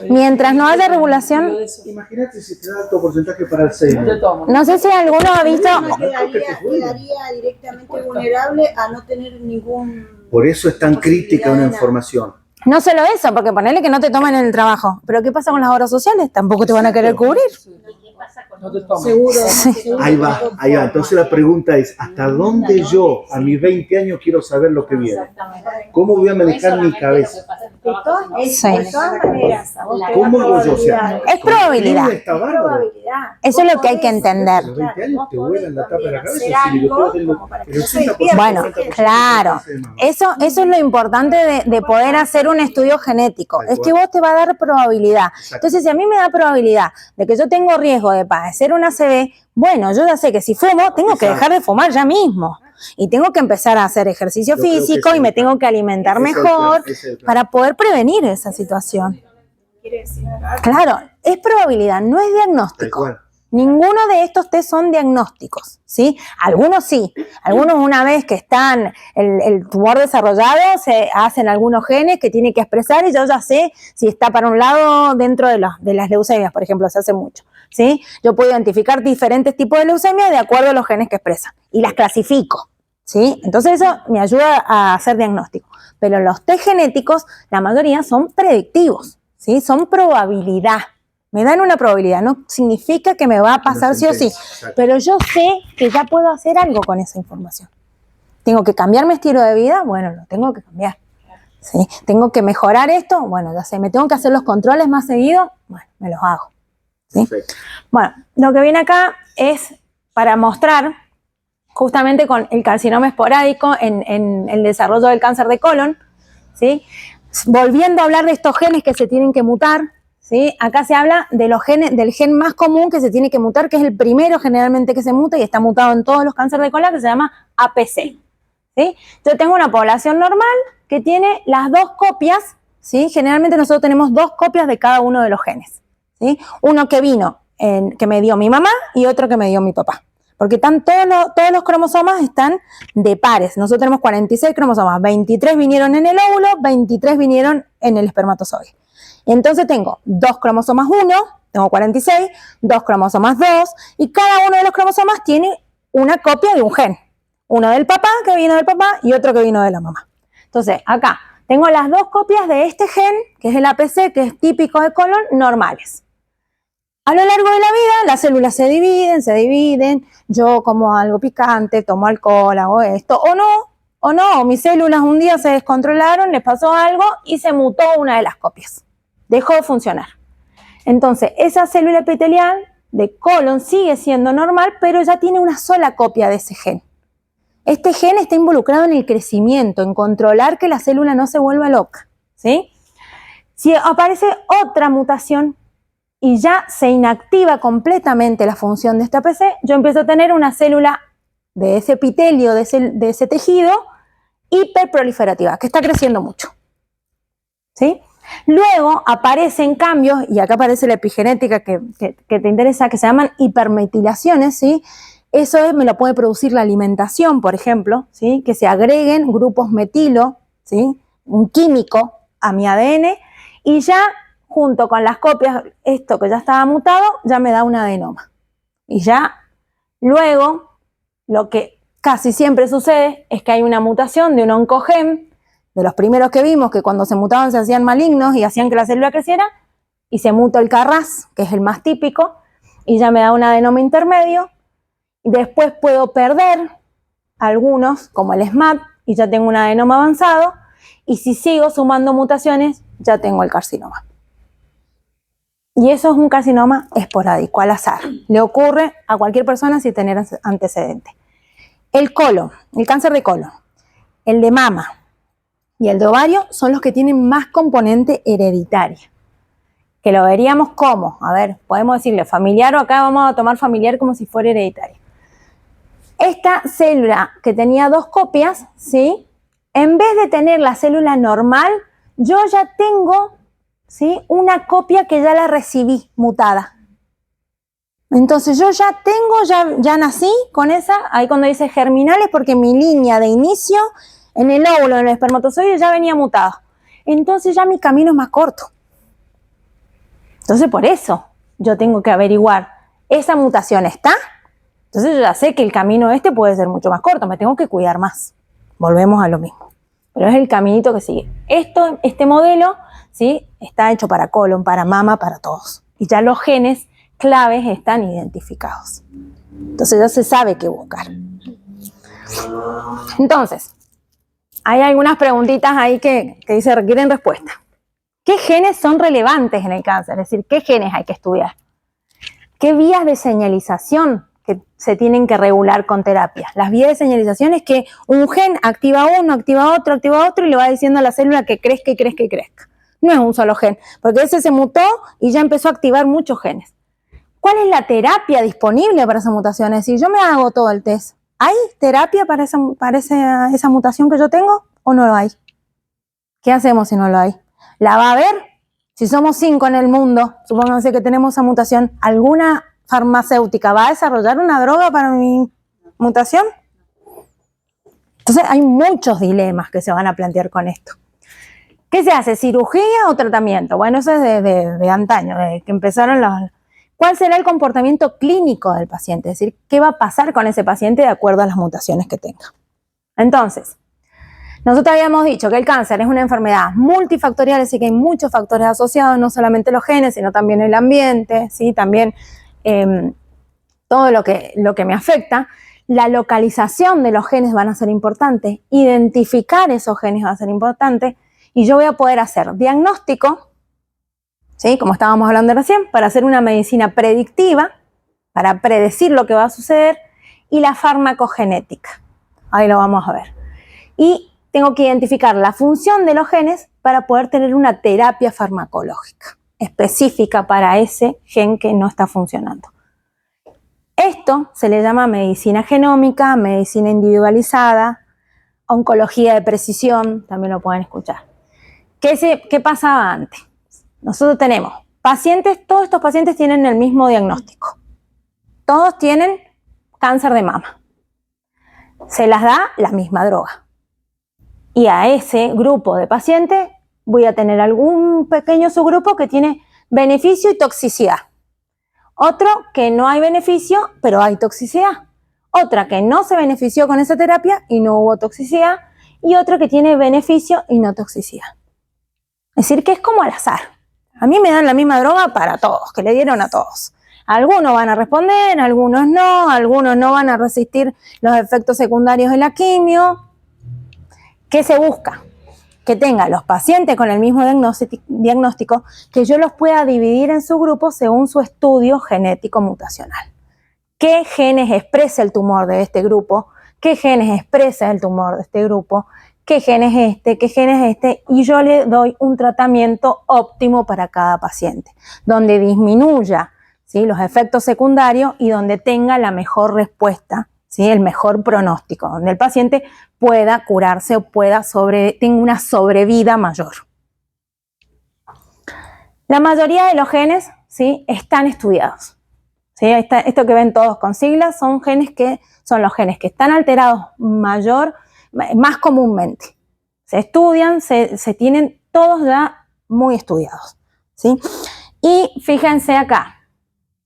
Mientras no haya regulación, Imagínate si te da alto porcentaje para el Alzheimer. no sé si alguno ha visto, quedaría directamente vulnerable a no tener ningún... Por eso es tan crítica una información. no solo eso, porque ponele que no te tomen en el trabajo, pero ¿qué pasa con las obras sociales? Tampoco te van a querer cubrir. ¿Qué pasa con No te toman. Seguro. Ahí va. Entonces la pregunta es, ¿hasta dónde yo a mis 20 años quiero saber lo que viene? Exactamente. ¿Cómo voy a manejar mi cabeza? De todas maneras, a vos te da ¿Cómo hago yo? O sea, Es probabilidad. Está bárbaro. probabilidad. Eso es lo que hay que A entender. los 20 años te vuelan la tapa de la cabeza. Hacer Si yo algo tengo como para que el no se 80% despierta. Bueno, 90% claro. de cáncer de mama. Eso es lo importante de poder hacer un estudio genético. Tal Es que cual. vos te va a dar probabilidad. Exacto. Entonces, si a mí me da probabilidad de que yo tengo riesgo de padecer una ACV, bueno, yo ya sé que si fumo, tengo que Exacto. dejar de fumar ya mismo. Y tengo que empezar a hacer ejercicio Yo creo que físico ese y me es el plan. tengo que alimentar Ese es el mejor plan, ese es el plan. para poder prevenir esa situación. Quiere decir, Claro, es probabilidad, no es Tal diagnóstico. cual. Ninguno de estos test son diagnósticos, ¿sí? Algunos sí. Algunos, una vez que están el tumor desarrollado, se hacen algunos genes que tiene que expresar y yo ya sé si está para un lado dentro de las leucemias, por ejemplo, se hace mucho, ¿sí? Yo puedo identificar diferentes tipos de leucemia de acuerdo a los genes que expresan y las clasifico, ¿sí? Entonces eso me ayuda a hacer diagnóstico. Pero los test genéticos, la mayoría son predictivos, ¿sí? Son probabilidad. Me dan una probabilidad, no significa que me va a pasar sí o sí, Exacto. pero yo sé que ya puedo hacer algo con esa información. ¿Tengo que cambiar mi estilo de vida? Bueno, lo tengo que cambiar. ¿Sí? ¿Tengo que mejorar esto? Bueno, ya sé. ¿Me tengo que hacer los controles más seguido? Bueno, me los hago. ¿Sí? Perfecto. Bueno, lo que viene acá es para mostrar justamente con el carcinoma esporádico en el desarrollo del cáncer de colon, ¿sí? Volviendo a hablar de estos genes que se tienen que mutar, ¿sí? Acá se habla de los genes, del gen más común que se tiene que mutar, que es el primero generalmente que se muta y está mutado en todos los cánceres de colon, que se llama APC. ¿Sí? Yo tengo una población normal que tiene las dos copias, ¿sí? Generalmente nosotros tenemos dos copias de cada uno de los genes, ¿sí? Uno que que me dio mi mamá y otro que me dio mi papá. Porque todos los cromosomas están de pares. Nosotros tenemos 46 cromosomas, 23 vinieron en el óvulo, 23 vinieron en el espermatozoide. Y entonces tengo 2 cromosomas 1, tengo 46, 2 cromosomas 2, y cada uno de los cromosomas tiene una copia de un gen. Uno del papá, que vino del papá, y otro que vino de la mamá. Entonces, acá tengo las 2 copias de este gen, que es el APC, que es típico de colon, normales. A lo largo de la vida, las células se dividen, yo como algo picante, tomo alcohol, hago esto, o mis células un día se descontrolaron, les pasó algo y se mutó una de las copias. Dejó de funcionar. Entonces, esa célula epitelial de colon sigue siendo normal, pero ya tiene una sola copia de ese gen. Este gen está involucrado en el crecimiento, en controlar que la célula no se vuelva loca, ¿sí? Si aparece otra mutación y ya se inactiva completamente la función de esta APC, yo empiezo a tener una célula de ese epitelio, de ese tejido, hiperproliferativa, que está creciendo mucho, ¿sí? Luego aparecen cambios, y acá aparece la epigenética que te interesa, que se llaman hipermetilaciones, ¿sí? Eso me lo puede producir la alimentación, por ejemplo, ¿sí? Que se agreguen grupos metilo, ¿sí? Un químico a mi ADN, y ya junto con las copias, esto que ya estaba mutado, ya me da un adenoma. Y ya luego, lo que casi siempre sucede es que hay una mutación de un oncogen, de los primeros que vimos, que cuando se mutaban se hacían malignos y hacían que la célula creciera, y se muta el KRAS, que es el más típico, y ya me da un adenoma intermedio. Después puedo perder algunos, como el SMAD, y ya tengo un adenoma avanzado, y si sigo sumando mutaciones, ya tengo el carcinoma. Y eso es un carcinoma esporádico, al azar. Le ocurre a cualquier persona sin tener antecedentes. El colon, el cáncer de colon, el de mama y el de ovario son los que tienen más componente hereditaria. Que lo veríamos como, a ver, podemos decirle familiar, o acá vamos a tomar familiar como si fuera hereditario. Esta célula que tenía 2 copias, ¿sí? En vez de tener la célula normal, yo ya tengo, ¿sí? Una copia que ya la recibí mutada. Entonces yo ya tengo, ya nací con esa, ahí cuando dice germinales, porque mi línea de inicio en el óvulo, en el espermatozoide, ya venía mutada. Entonces ya mi camino es más corto. Entonces por eso yo tengo que averiguar, ¿esa mutación está? Entonces yo ya sé que el camino este puede ser mucho más corto, me tengo que cuidar más. Volvemos a lo mismo. Pero es el caminito que sigue. Este modelo, ¿sí? Está hecho para colon, para mama, para todos. Y ya los genes claves están identificados. Entonces ya se sabe qué buscar. Entonces, hay algunas preguntitas ahí que dice requieren respuesta. ¿Qué genes son relevantes en el cáncer? Es decir, ¿qué genes hay que estudiar? ¿Qué vías de señalización que se tienen que regular con terapia? Las vías de señalización es que un gen activa uno, activa otro y le va diciendo a la célula que crezca y crezca y crezca. No es un solo gen, porque ese se mutó y ya empezó a activar muchos genes. ¿Cuál es la terapia disponible para esa mutación? Es decir, yo me hago todo el test. ¿Hay terapia para esa mutación que yo tengo o no lo hay? ¿Qué hacemos si no lo hay? ¿La va a haber? Si somos 5 en el mundo, supónganse que tenemos esa mutación, ¿alguna farmacéutica va a desarrollar una droga para mi mutación? Entonces hay muchos dilemas que se van a plantear con esto. ¿Qué se hace? ¿Cirugía o tratamiento? Bueno, eso es de antaño, de que empezaron los... ¿Cuál será el comportamiento clínico del paciente? Es decir, ¿qué va a pasar con ese paciente de acuerdo a las mutaciones que tenga? Entonces, nosotros habíamos dicho que el cáncer es una enfermedad multifactorial, así que hay muchos factores asociados, no solamente los genes, sino también el ambiente, ¿sí? También todo lo que me afecta. La localización de los genes van a ser importantes, identificar esos genes va a ser importante, y yo voy a poder hacer diagnóstico, ¿sí? Como estábamos hablando recién, para hacer una medicina predictiva, para predecir lo que va a suceder, y la farmacogenética. Ahí lo vamos a ver. Y tengo que identificar la función de los genes para poder tener una terapia farmacológica específica para ese gen que no está funcionando. Esto se le llama medicina genómica, medicina individualizada, oncología de precisión, también lo pueden escuchar. ¿Qué pasaba antes? Nosotros tenemos pacientes, todos estos pacientes tienen el mismo diagnóstico. Todos tienen cáncer de mama. Se las da la misma droga. Y a ese grupo de pacientes voy a tener algún pequeño subgrupo que tiene beneficio y toxicidad. Otro que no hay beneficio, pero hay toxicidad. Otra que no se benefició con esa terapia y no hubo toxicidad. Y otra que tiene beneficio y no toxicidad. Es decir, que es como al azar. A mí me dan la misma droga para todos, que le dieron a todos. Algunos van a responder, algunos no van a resistir los efectos secundarios de la quimio. ¿Qué se busca? Que tengan los pacientes con el mismo diagnóstico, que yo los pueda dividir en subgrupos según su estudio genético mutacional. ¿Qué genes expresa el tumor de este grupo? ¿Qué genes expresa el tumor de este grupo? ¿Qué gen es este? ¿Qué gen es este? Y yo le doy un tratamiento óptimo para cada paciente, donde disminuya, ¿sí?, los efectos secundarios y donde tenga la mejor respuesta, ¿sí?, el mejor pronóstico, donde el paciente pueda curarse o tenga una sobrevida mayor. La mayoría de los genes, ¿sí?, están estudiados. ¿Sí? Esto que ven todos con siglas son los genes que están alterados más comúnmente. Se estudian, se tienen todos ya muy estudiados, ¿sí? Y fíjense acá,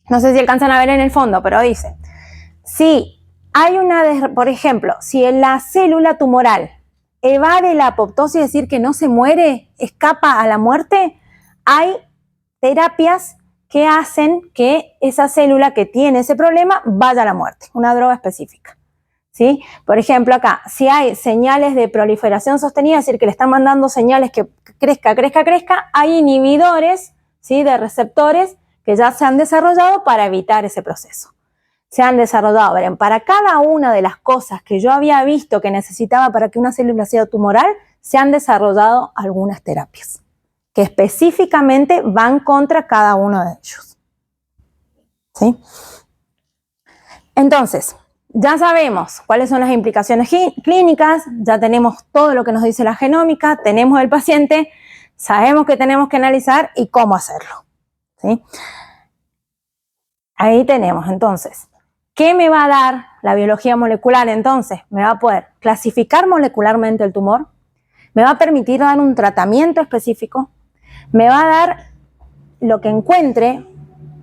no sé si alcanzan a ver en el fondo, pero dice, si hay por ejemplo, si la célula tumoral evade la apoptosis, es decir, que no se muere, escapa a la muerte, hay terapias que hacen que esa célula que tiene ese problema vaya a la muerte, una droga específica, ¿sí? Por ejemplo, acá, si hay señales de proliferación sostenida, es decir, que le están mandando señales que crezca, hay inhibidores, ¿sí?, de receptores que ya se han desarrollado para evitar ese proceso. Se han desarrollado, miren, para cada una de las cosas que yo había visto que necesitaba para que una célula sea tumoral, se han desarrollado algunas terapias que específicamente van contra cada uno de ellos, ¿sí? Entonces, ya sabemos cuáles son las implicaciones clínicas, ya tenemos todo lo que nos dice la genómica, tenemos el paciente, sabemos que tenemos que analizar y cómo hacerlo, ¿sí? Ahí tenemos, entonces, ¿qué me va a dar la biología molecular? Entonces, me va a poder clasificar molecularmente el tumor, me va a permitir dar un tratamiento específico, me va a dar lo que encuentre,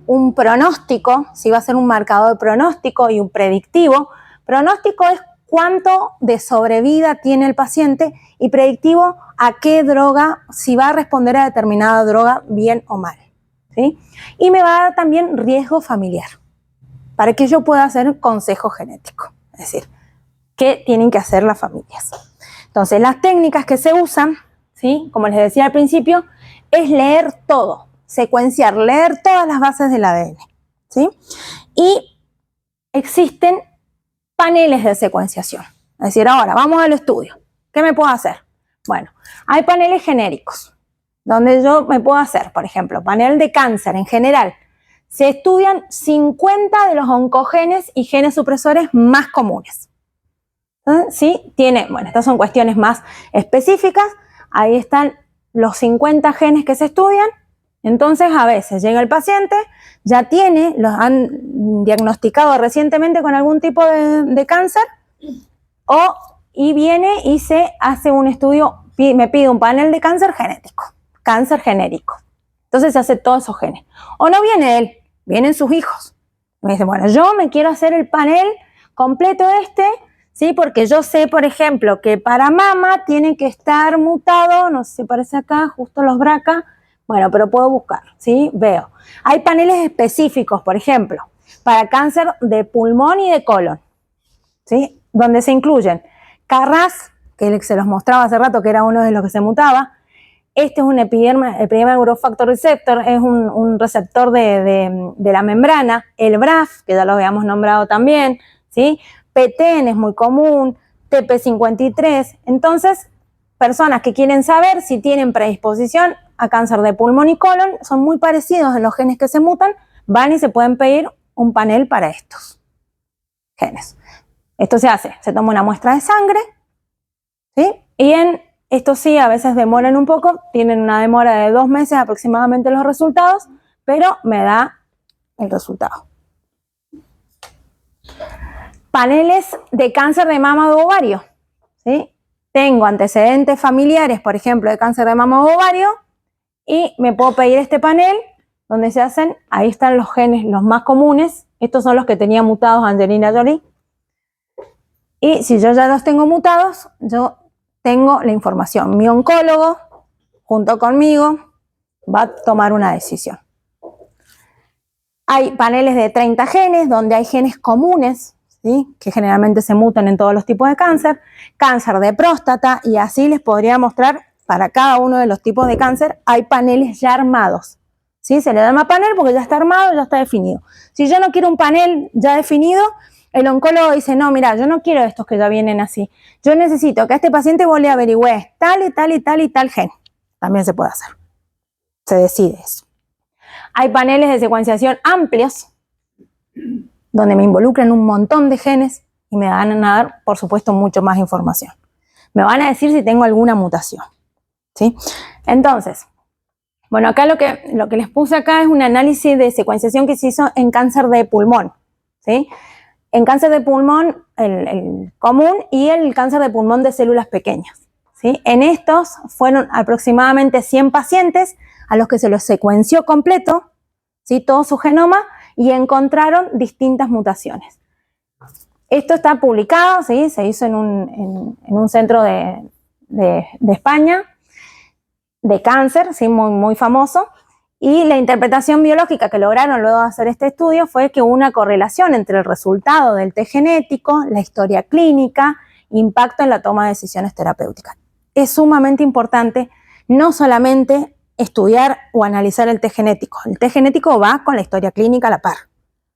un pronóstico, si va a ser un marcador de pronóstico y un predictivo. Pronóstico es cuánto de sobrevida tiene el paciente y predictivo a qué droga, si va a responder a determinada droga bien o mal, ¿sí? Y me va a dar también riesgo familiar, para que yo pueda hacer un consejo genético, es decir, qué tienen que hacer las familias. Entonces, las técnicas que se usan, ¿sí?, como les decía al principio, es leer todo, secuenciar, leer todas las bases del ADN, ¿sí? Y existen paneles de secuenciación. Es decir, ahora vamos al estudio. ¿Qué me puedo hacer? Bueno, hay paneles genéricos, donde yo me puedo hacer, por ejemplo, panel de cáncer en general. Se estudian 50 de los oncogenes y genes supresores más comunes. ¿Sí? Bueno, estas son cuestiones más específicas. Ahí están los 50 genes que se estudian. Entonces, a veces llega el paciente, ya los han diagnosticado recientemente con algún tipo de cáncer, y viene y se hace un estudio, me pide un panel de cáncer genético, cáncer genérico. Entonces se hace todos esos genes. O no viene él, vienen sus hijos. Me dicen, bueno, yo me quiero hacer el panel completo ¿sí? Porque yo sé, por ejemplo, que para mama tiene que estar mutado, no sé si aparece acá, justo los BRCA. Bueno, pero puedo buscar, ¿sí? Veo. Hay paneles específicos, por ejemplo, para cáncer de pulmón y de colon, ¿sí? Donde se incluyen KRAS, que se los mostraba hace rato que era uno de los que se mutaba. Este es un epidermal growth factor receptor, es un receptor de la membrana. El BRAF, que ya lo habíamos nombrado también, ¿sí? PTEN es muy común, TP53. Entonces, personas que quieren saber si tienen predisposición a cáncer de pulmón y colon, son muy parecidos en los genes que se mutan, van y se pueden pedir un panel para estos genes. Esto se toma una muestra de sangre, ¿sí? Y esto sí, a veces demoran un poco, tienen una demora de 2 meses aproximadamente los resultados, pero me da el resultado. Paneles de cáncer de mama o ovario, ¿sí? tengo antecedentes familiares, por ejemplo, de cáncer de mama o ovario, y me puedo pedir este panel donde se hacen, ahí están los genes, los más comunes, estos son los que tenía mutados Angelina Jolie, y si yo ya los tengo mutados, yo tengo la información. Mi oncólogo, junto conmigo, va a tomar una decisión. Hay paneles de 30 genes, donde hay genes comunes, ¿sí?, que generalmente se mutan en todos los tipos de cáncer, cáncer de próstata, y así les podría mostrar para cada uno de los tipos de cáncer, hay paneles ya armados, ¿sí? Se le llama panel porque ya está armado, ya está definido. Si yo no quiero un panel ya definido, el oncólogo dice, no, mira, yo no quiero estos que ya vienen así. Yo necesito que a este paciente vos le averigües tal y tal y tal y tal gen. También se puede hacer. Se decide eso. Hay paneles de secuenciación amplios, donde me involucran un montón de genes y me van a dar, por supuesto, mucho más información. Me van a decir si tengo alguna mutación, ¿sí? Entonces, bueno, acá lo que les puse acá es un análisis de secuenciación que se hizo en cáncer de pulmón, ¿sí? En cáncer de pulmón, el común, y el cáncer de pulmón de células pequeñas, ¿sí? En estos fueron aproximadamente 100 pacientes a los que se los secuenció completo, ¿sí?, todo su genoma, y encontraron distintas mutaciones. Esto está publicado, ¿sí?, se hizo en un centro de España de cáncer, ¿sí?, muy famoso, y la interpretación biológica que lograron luego de hacer este estudio fue que hubo una correlación entre el resultado del test genético, la historia clínica, impacto en la toma de decisiones terapéuticas. Es sumamente importante no solamente estudiar o analizar el test genético. El test genético va con la historia clínica a la par,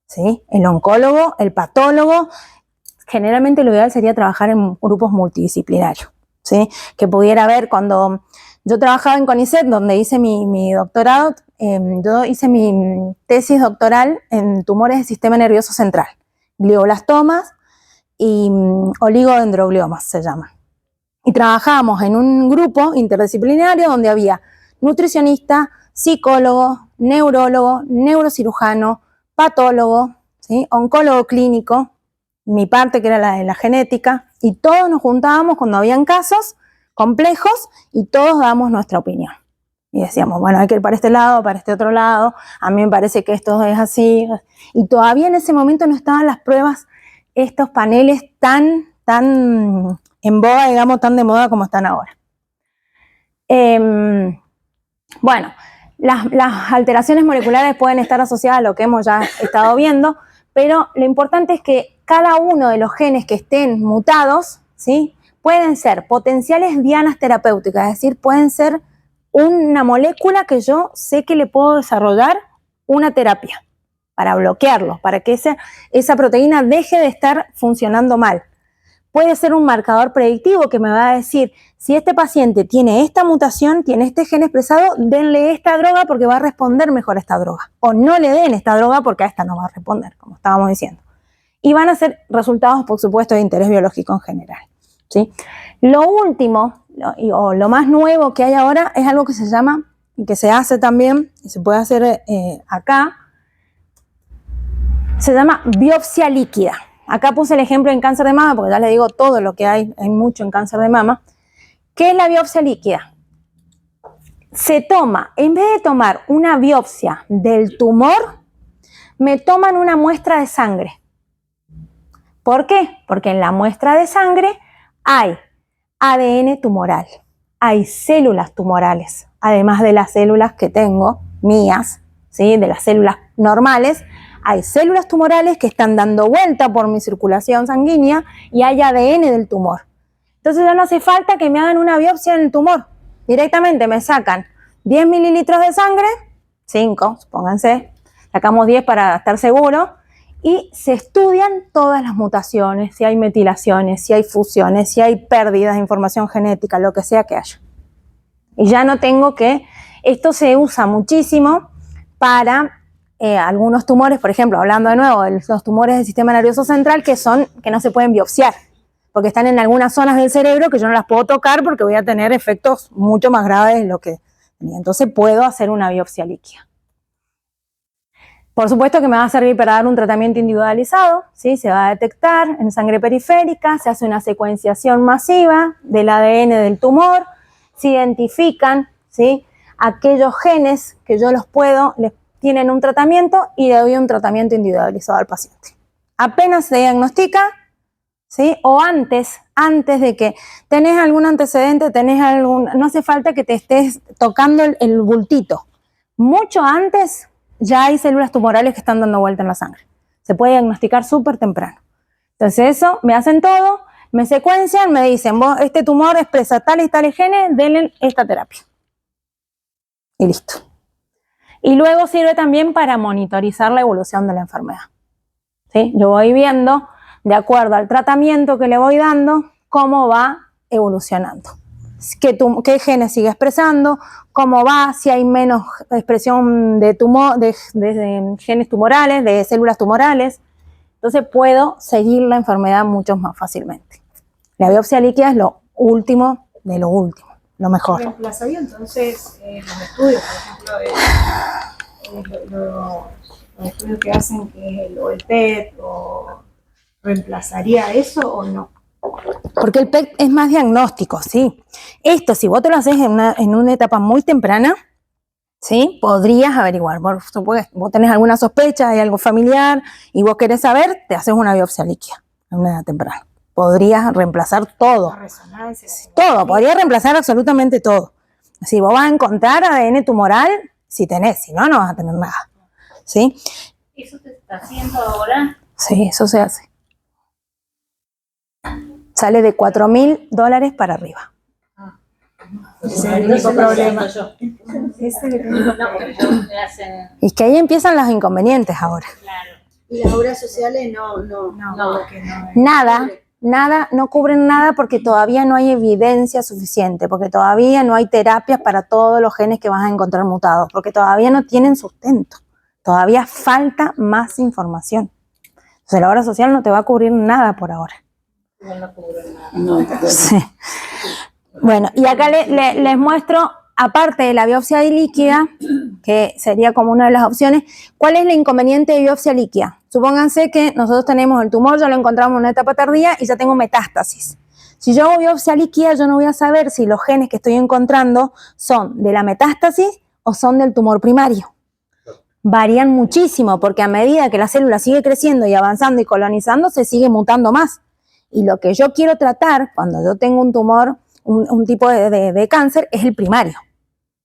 ¿sí? El oncólogo, el patólogo, generalmente lo ideal sería trabajar en grupos multidisciplinarios, ¿sí? Que pudiera ver, cuando yo trabajaba en CONICET, donde hice mi doctorado, yo hice mi tesis doctoral en tumores del sistema nervioso central, glioblastomas y oligodendrogliomas se llaman. Y trabajábamos en un grupo interdisciplinario donde había nutricionista, psicólogo, neurólogo, neurocirujano, patólogo, ¿sí?, oncólogo clínico, mi parte que era la de la genética, y todos nos juntábamos cuando habían casos complejos y todos dábamos nuestra opinión. Y decíamos, bueno, hay que ir para este lado, para este otro lado, a mí me parece que esto es así. Y todavía en ese momento no estaban las pruebas, estos paneles tan en boga, digamos, tan de moda como están ahora. Bueno, las alteraciones moleculares pueden estar asociadas a lo que hemos ya estado viendo, pero lo importante es que cada uno de los genes que estén mutados, ¿sí?, pueden ser potenciales dianas terapéuticas, es decir, pueden ser una molécula que yo sé que le puedo desarrollar una terapia para bloquearlo, para que esa proteína deje de estar funcionando mal. Puede ser un marcador predictivo que me va a decir, si este paciente tiene esta mutación, tiene este gen expresado, denle esta droga porque va a responder mejor a esta droga. O no le den esta droga porque a esta no va a responder, como estábamos diciendo. Y van a ser resultados, por supuesto, de interés biológico en general, ¿sí? Lo último, o lo más nuevo que hay ahora, es algo que se llama, y que se hace también, y se puede hacer acá, se llama biopsia líquida. Acá puse el ejemplo en cáncer de mama, porque ya les digo todo lo que hay mucho en cáncer de mama. ¿Qué es la biopsia líquida? Se toma, en vez de tomar una biopsia del tumor, me toman una muestra de sangre. ¿Por qué? Porque en la muestra de sangre hay ADN tumoral, hay células tumorales, además de las células que tengo, mías, ¿sí?, de las células normales, hay células tumorales que están dando vuelta por mi circulación sanguínea y hay ADN del tumor. Entonces ya no hace falta que me hagan una biopsia del tumor. Directamente me sacan 10 mililitros de sangre, 5, supónganse, sacamos 10 para estar seguros, y se estudian todas las mutaciones, si hay metilaciones, si hay fusiones, si hay pérdidas de información genética, lo que sea que haya. Y ya no tengo que... Esto se usa muchísimo para algunos tumores, por ejemplo, hablando de nuevo de los tumores del sistema nervioso central, que no se pueden biopsiar, porque están en algunas zonas del cerebro que yo no las puedo tocar porque voy a tener efectos mucho más graves de lo que tenía. Entonces puedo hacer una biopsia líquida. Por supuesto que me va a servir para dar un tratamiento individualizado, ¿sí? Se va a detectar en sangre periférica, se hace una secuenciación masiva del ADN del tumor, se identifican, ¿sí?, aquellos genes que yo les tienen un tratamiento y le doy un tratamiento individualizado al paciente. Apenas se diagnostica, ¿sí?, o antes de que tenés algún antecedente, no hace falta que te estés tocando el bultito. Mucho antes ya hay células tumorales que están dando vuelta en la sangre. Se puede diagnosticar súper temprano. Entonces eso, me hacen todo, me secuencian, me dicen, vos, este tumor expresa tales y tales genes, denle esta terapia. Y listo. Y luego sirve también para monitorizar la evolución de la enfermedad. ¿Sí? Yo voy viendo, de acuerdo al tratamiento que le voy dando, cómo va evolucionando. ¿Qué genes sigue expresando? ¿Cómo va? Si hay menos expresión de genes tumorales, de células tumorales. Entonces puedo seguir la enfermedad mucho más fácilmente. La biopsia líquida es lo último de lo último, lo mejor. ¿Reemplazaría entonces los estudios, por ejemplo, los estudios que hacen, que es el PET, o reemplazaría eso o no? Porque el PET es más diagnóstico, sí. Esto, si vos te lo haces en una etapa muy temprana, ¿sí?, podrías averiguar. Vos tenés alguna sospecha, hay algo familiar y vos querés saber, te haces una biopsia líquida en una edad temprana. Podrías reemplazar todo. La resonancia. Todo, podría reemplazar absolutamente todo. Si vos vas a encontrar ADN tumoral, si tenés, si no, no vas a tener nada. ¿Sí? ¿Eso te está haciendo ahora? Sí, eso se hace. Sale de $4.000 para arriba. Ese es el único problema. Yo. Ese es el único No, porque yo me hacen, Y que ahí empiezan los inconvenientes ahora. claro. Y las obras sociales no. Porque Nada, no cubren nada porque todavía no hay evidencia suficiente, porque todavía no hay terapias para todos los genes que vas a encontrar mutados, porque todavía no tienen sustento. Todavía falta más información. Entonces la obra social no te va a cubrir nada por ahora. No cubren nada. Sí. Bueno, y acá les muestro, aparte de la biopsia líquida, que sería como una de las opciones, ¿cuál es el inconveniente de biopsia líquida? Supónganse que nosotros tenemos el tumor, ya lo encontramos en una etapa tardía y ya tengo metástasis. Si yo hago biopsia líquida, yo no voy a saber si los genes que estoy encontrando son de la metástasis o son del tumor primario. Varían muchísimo porque a medida que la célula sigue creciendo y avanzando y colonizando, se sigue mutando más. Y lo que yo quiero tratar cuando yo tengo un tumor, un tipo de cáncer, es el primario.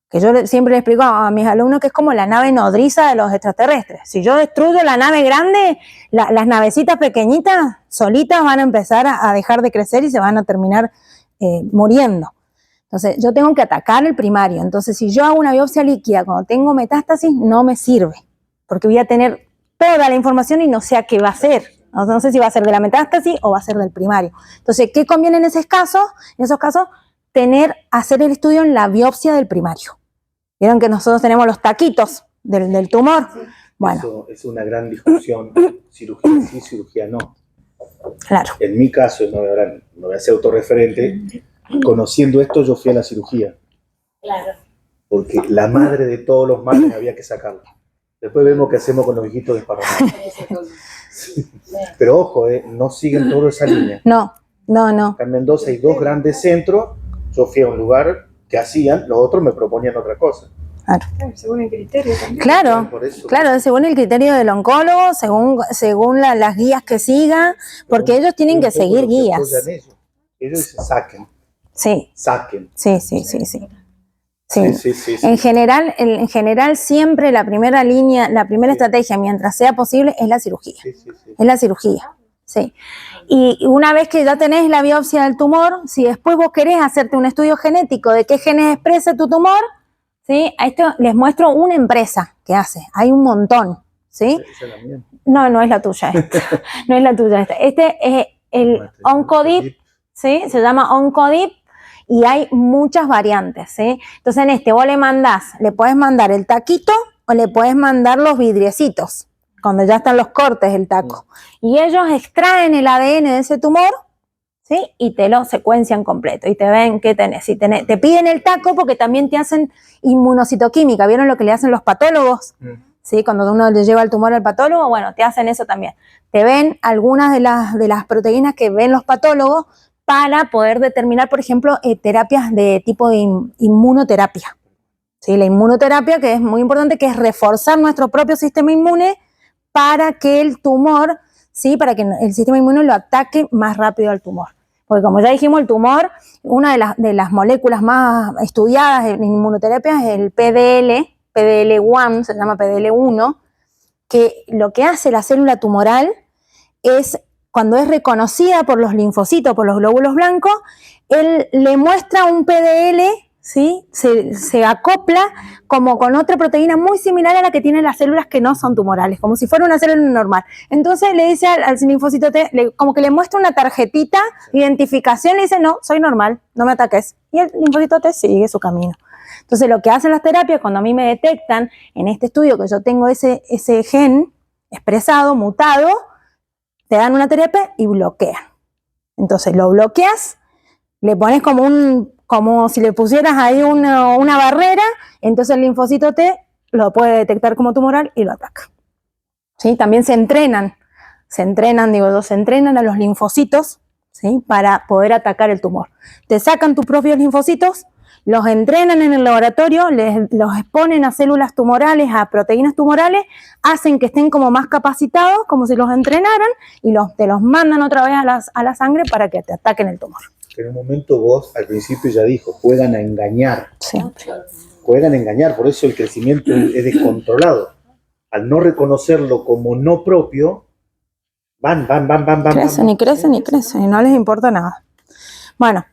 Que yo siempre le explico a mis alumnos que es como la nave nodriza de los extraterrestres. Si yo destruyo la nave grande, las navecitas pequeñitas solitas van a empezar a dejar de crecer y se van a terminar muriendo. Entonces yo tengo que atacar el primario. Entonces si yo hago una biopsia líquida cuando tengo metástasis, no me sirve. Porque voy a tener toda la información y no sé a qué va a ser. No sé si va a ser de la metástasis o va a ser del primario. Entonces, ¿qué conviene en esos casos? En esos casos, hacer el estudio en la biopsia del primario. Vieron que nosotros tenemos los taquitos del tumor. Bueno. Eso es una gran discusión, cirugía sí, cirugía no. Claro. En mi caso, no voy a ser autorreferente, conociendo esto yo fui a la cirugía. Claro. Porque la madre de todos los males había que sacarla. Después vemos qué hacemos con los viejitos desparramados. Pero ojo, no siguen toda esa línea. No. Acá en Mendoza hay 2 grandes centros. Yo fui a un lugar que hacían, los otros me proponían otra cosa. Claro. Según el criterio también. Claro, según el criterio del oncólogo, según las guías que siga, porque ellos tienen que seguir guías. Ellos dicen, saquen. Sí. Saquen. Sí. En general siempre la primera línea, la primera estrategia, mientras sea posible, es la cirugía. Sí. Es la cirugía, sí. Y una vez que ya tenés la biopsia del tumor, si después vos querés hacerte un estudio genético de qué genes expresa tu tumor, ¿sí? A esto les muestro una empresa que hace, hay un montón, ¿sí? ¿Esa es la mía? No es la tuya esta, no es la tuya esta. Este es el Oncodip, ¿sí? Se llama Oncodip. Y hay muchas variantes, ¿sí? Entonces en este vos le puedes mandar el taquito o le puedes mandar los vidriecitos, cuando ya están los cortes del taco. Y ellos extraen el ADN de ese tumor, ¿sí? Y te lo secuencian completo y te ven qué tenés. Te piden el taco porque también te hacen inmunocitoquímica. ¿Vieron lo que le hacen los patólogos? ¿sí? Cuando uno le lleva el tumor al patólogo, bueno, te hacen eso también. Te ven algunas de las proteínas que ven los patólogos para poder determinar, por ejemplo, terapias de tipo de inmunoterapia. ¿Sí? La inmunoterapia, que es muy importante, que es reforzar nuestro propio sistema inmune para que el tumor, ¿sí? Para que el sistema inmune lo ataque más rápido al tumor. Porque como ya dijimos, el tumor, una de las moléculas más estudiadas en inmunoterapia es el PDL1, se llama PDL1, que lo que hace la célula tumoral es, cuando es reconocida por los linfocitos, por los glóbulos blancos, él le muestra un PDL, ¿sí? Se acopla como con otra proteína muy similar a la que tienen las células que no son tumorales, como si fuera una célula normal. Entonces le dice al linfocito T, como que le muestra una tarjetita de identificación, le dice, no, soy normal, no me ataques. Y el linfocito T sigue su camino. Entonces lo que hacen las terapias, cuando a mí me detectan en este estudio que yo tengo ese gen expresado, mutado, te dan una terapia y bloquean. Entonces lo bloqueas, le pones como si le pusieras ahí una barrera, entonces el linfocito T lo puede detectar como tumoral y lo ataca. ¿Sí? También se entrenan a los linfocitos, ¿sí? Para poder atacar el tumor. Te sacan tus propios linfocitos, los entrenan en el laboratorio, los exponen a células tumorales, a proteínas tumorales, hacen que estén como más capacitados, como si los entrenaran, y te los mandan otra vez a la sangre para que te ataquen el tumor. En un momento vos, al principio ya dijo, juegan a engañar. Siempre. Juegan a engañar, por eso el crecimiento es descontrolado. Al no reconocerlo como no propio, van. Crecen y no les importa nada. Bueno,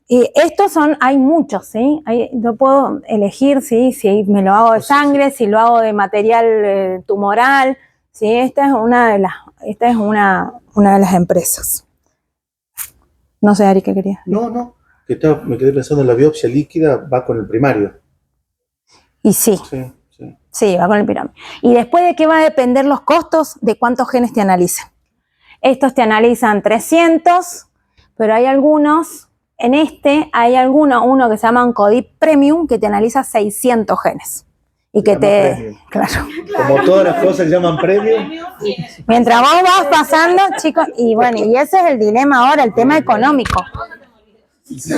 y estos hay muchos, ¿sí? Yo puedo elegir, ¿sí? Si me lo hago de sangre, si lo hago de material tumoral, ¿sí? Esta es una de las empresas. No sé, Ari, ¿qué querías? No, me quedé pensando en la biopsia líquida, va con el primario. Y sí, va con el pirámide. ¿Y después de qué va a depender los costos? De cuántos genes te analicen. Estos te analizan 300, pero hay algunos, uno que se llama Oncodip Premium, que te analiza 600 genes. Y que claro. Como todas las cosas que llaman premium. Mientras vos vas pasando, chicos, y bueno, y ese es el dilema ahora, el tema económico. Sí.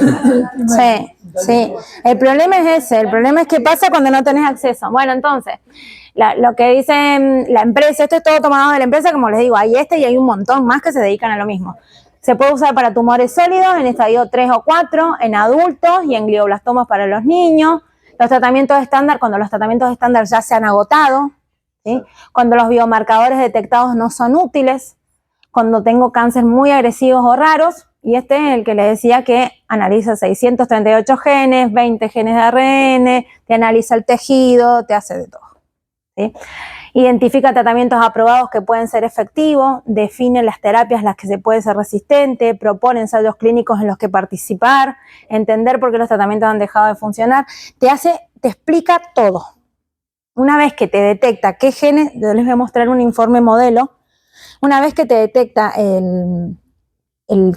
El problema es ese, el problema es qué pasa cuando no tenés acceso. Bueno, entonces, lo que dice la empresa, esto es todo tomado de la empresa, como les digo, hay y hay un montón más que se dedican a lo mismo. Se puede usar para tumores sólidos en estadio 3 o 4, en adultos y en glioblastomas para los niños. Los tratamientos estándar, cuando los tratamientos estándar ya se han agotado, ¿sí? Cuando los biomarcadores detectados no son útiles, cuando tengo cáncer muy agresivos o raros, y este es el que les decía que analiza 638 genes, 20 genes de ARN, te analiza el tejido, te hace de todo, ¿sí? Identifica tratamientos aprobados que pueden ser efectivos, define las terapias a las que se puede ser resistente, propone ensayos clínicos en los que participar, entender por qué los tratamientos han dejado de funcionar, te explica todo. Una vez que te detecta qué genes, yo les voy a mostrar un informe modelo, una vez que te detecta el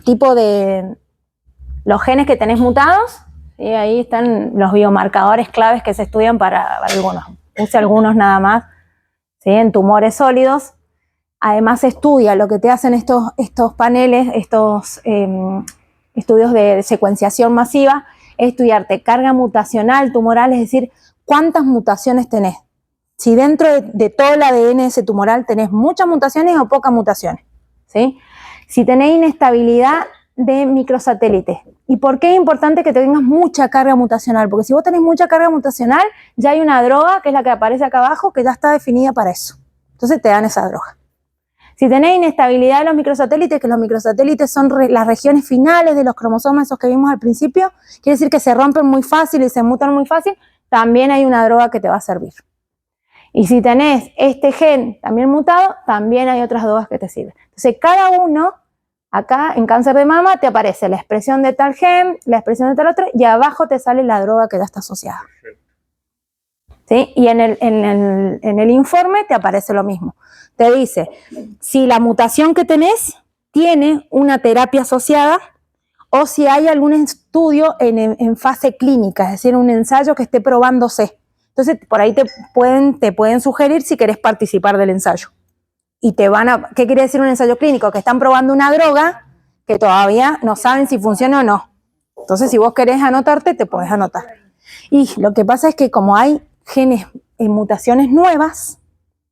tipo de los genes que tenés mutados, ¿sí? Ahí están los biomarcadores claves que se estudian para algunos, puse algunos nada más, ¿sí? En tumores sólidos. Además se estudia lo que te hacen estos paneles, estos estudios de secuenciación masiva, es estudiarte carga mutacional tumoral, es decir, cuántas mutaciones tenés. Si dentro de todo el ADN de ese tumoral tenés muchas mutaciones o pocas mutaciones, ¿sí? Si tenés inestabilidad de microsatélites. ¿Y por qué es importante que tengas mucha carga mutacional? Porque si vos tenés mucha carga mutacional, ya hay una droga, que es la que aparece acá abajo, que ya está definida para eso. Entonces te dan esa droga. Si tenés inestabilidad de los microsatélites, que los microsatélites son las regiones finales de los cromosomas, esos que vimos al principio, quiere decir que se rompen muy fácil y se mutan muy fácil, también hay una droga que te va a servir. Y si tenés este gen también mutado, también hay otras drogas que te sirven. Entonces, cada uno, acá en cáncer de mama, te aparece la expresión de tal gen, la expresión de tal otro, y abajo te sale la droga que ya está asociada. ¿Sí? Y en el informe te aparece lo mismo. Te dice, si la mutación que tenés tiene una terapia asociada, o si hay algún estudio en fase clínica, es decir, un ensayo que esté probándose. Entonces, por ahí te pueden sugerir si querés participar del ensayo. Y ¿qué quiere decir un ensayo clínico? Que están probando una droga que todavía no saben si funciona o no. Entonces, si vos querés anotarte, te podés anotar. Y lo que pasa es que como hay genes en mutaciones nuevas,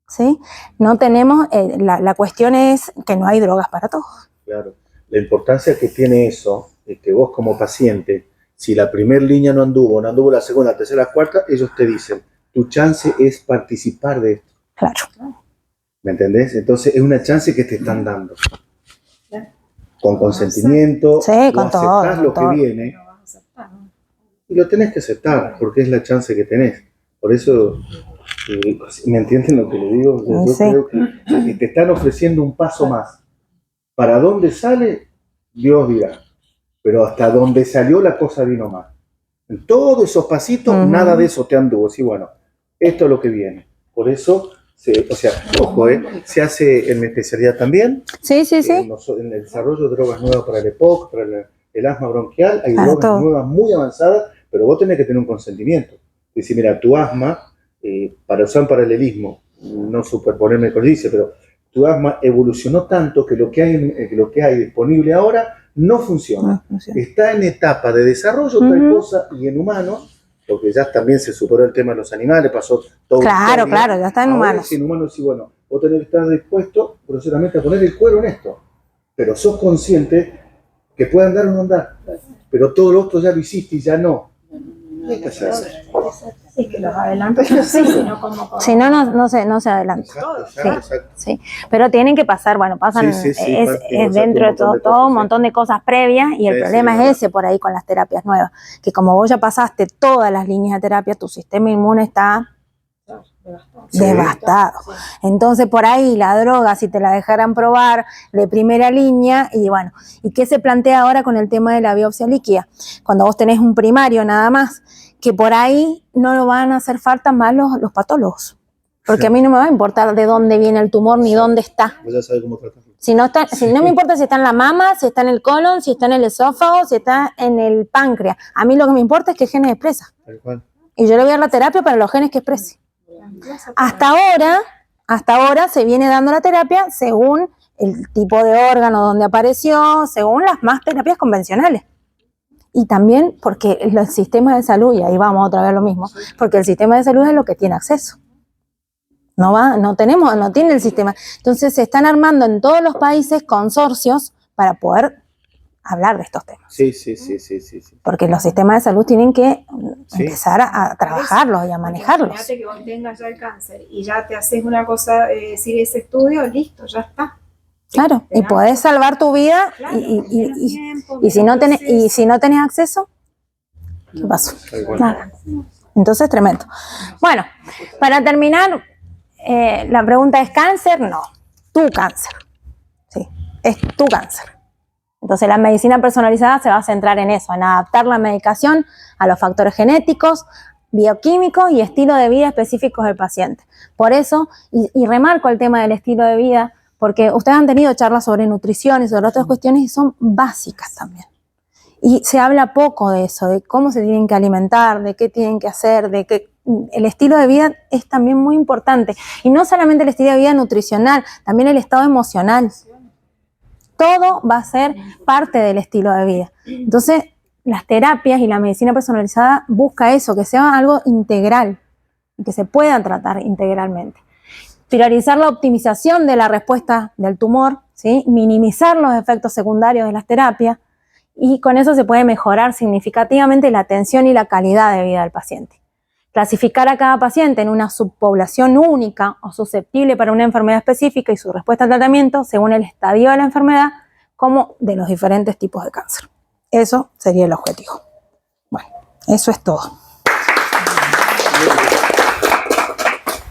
¿sí? No tenemos, la cuestión es que no hay drogas para todos. Claro. La importancia que tiene eso es que vos como paciente, si la primera línea no anduvo la segunda, la tercera, la cuarta, ellos te dicen, tu chance es participar de esto. Claro. ¿Me entendés? Entonces es una chance que te están dando. Con consentimiento, Sí, con aceptás todo, lo con que todo. viene y lo tenés que aceptar porque es la chance que tenés. Por eso, ¿me entienden lo que le digo? Yo Sí. creo que te están ofreciendo un paso más. ¿Para dónde sale? Dios dirá. Pero hasta donde salió la cosa vino más. En todos esos pasitos, nada de eso te anduvo. Sí, bueno, esto es lo que viene. Por eso, ojo, se hace en mi especialidad también. Sí. En el desarrollo de drogas nuevas para el EPOC, para el asma bronquial, hay drogas todo. nuevas muy avanzadas, pero vos tenés que tener un consentimiento. Es decir, mira, tu asma, para usar un paralelismo, no superponerme con lo que dice, pero tu asma evolucionó tanto que lo que hay disponible ahora no funciona. Está en etapa de desarrollo tal cosa y en humanos, porque ya también se superó el tema de los animales, pasó todo. Claro, ya está en ahora humanos. En humanos sí, bueno, vos tenés que estar dispuesto groseramente a poner el cuero en esto, pero sos consciente que puede andar o no andar, pero todo lo otro ya lo hiciste y ya no. ¿Qué hay que hacer? Sí, que los adelantos no sé, sino como... Si no, no se adelanta. Exacto. Sí. Pero tienen que pasar, pasan, Sí, es dentro de todo un montón de cosas previas y el problema es ese por ahí con las terapias nuevas, que como vos ya pasaste todas las líneas de terapia, tu sistema inmune está devastado. Entonces por ahí la droga, si te la dejaran probar de primera línea, ¿y qué se plantea ahora con el tema de la biopsia líquida? Cuando vos tenés un primario nada más, que por ahí no lo van a hacer falta más los patólogos. Porque a mí no me va a importar de dónde viene el tumor ni dónde está. Vos ya sabés cómo tratarlo. Si no me importa si está en la mama, si está en el colon, si está en el esófago, si está en el páncreas. A mí lo que me importa es qué genes expresa. Tal cual. Y yo le voy a dar la terapia para los genes que exprese. Hasta ahora se viene dando la terapia según el tipo de órgano donde apareció, según las más terapias convencionales. Y también porque el sistema de salud, y ahí vamos otra vez a lo mismo, porque el sistema de salud es lo que tiene acceso. No tiene el sistema. Entonces se están armando en todos los países consorcios para poder hablar de estos temas. Sí. Porque los sistemas de salud tienen que empezar a trabajarlos y a manejarlos. Imagínate que vos tengas ya el cáncer y ya te haces una cosa, decir ese estudio, listo, ya está. Claro, y podés salvar tu vida, Claro, y si no tenés acceso, ¿qué pasó? Nada. Entonces, tremendo. Bueno, para terminar, la pregunta es: ¿cáncer? No, tu cáncer. Sí, es tu cáncer. Entonces, la medicina personalizada se va a centrar en eso, en adaptar la medicación a los factores genéticos, bioquímicos y estilo de vida específicos del paciente. Por eso, y remarco el tema del estilo de vida, porque ustedes han tenido charlas sobre nutrición y sobre otras cuestiones y son básicas también. Y se habla poco de eso, de cómo se tienen que alimentar, de qué tienen que hacer, de que el estilo de vida es también muy importante. Y no solamente el estilo de vida nutricional, también el estado emocional. Todo va a ser parte del estilo de vida. Entonces, las terapias y la medicina personalizada busca eso, que sea algo integral y que se pueda tratar integralmente. Priorizar la optimización de la respuesta del tumor, ¿sí? Minimizar los efectos secundarios de las terapias, y con eso se puede mejorar significativamente la atención y la calidad de vida del paciente. Clasificar a cada paciente en una subpoblación única o susceptible para una enfermedad específica y su respuesta al tratamiento según el estadio de la enfermedad como de los diferentes tipos de cáncer. Eso sería el objetivo. Bueno, eso es todo.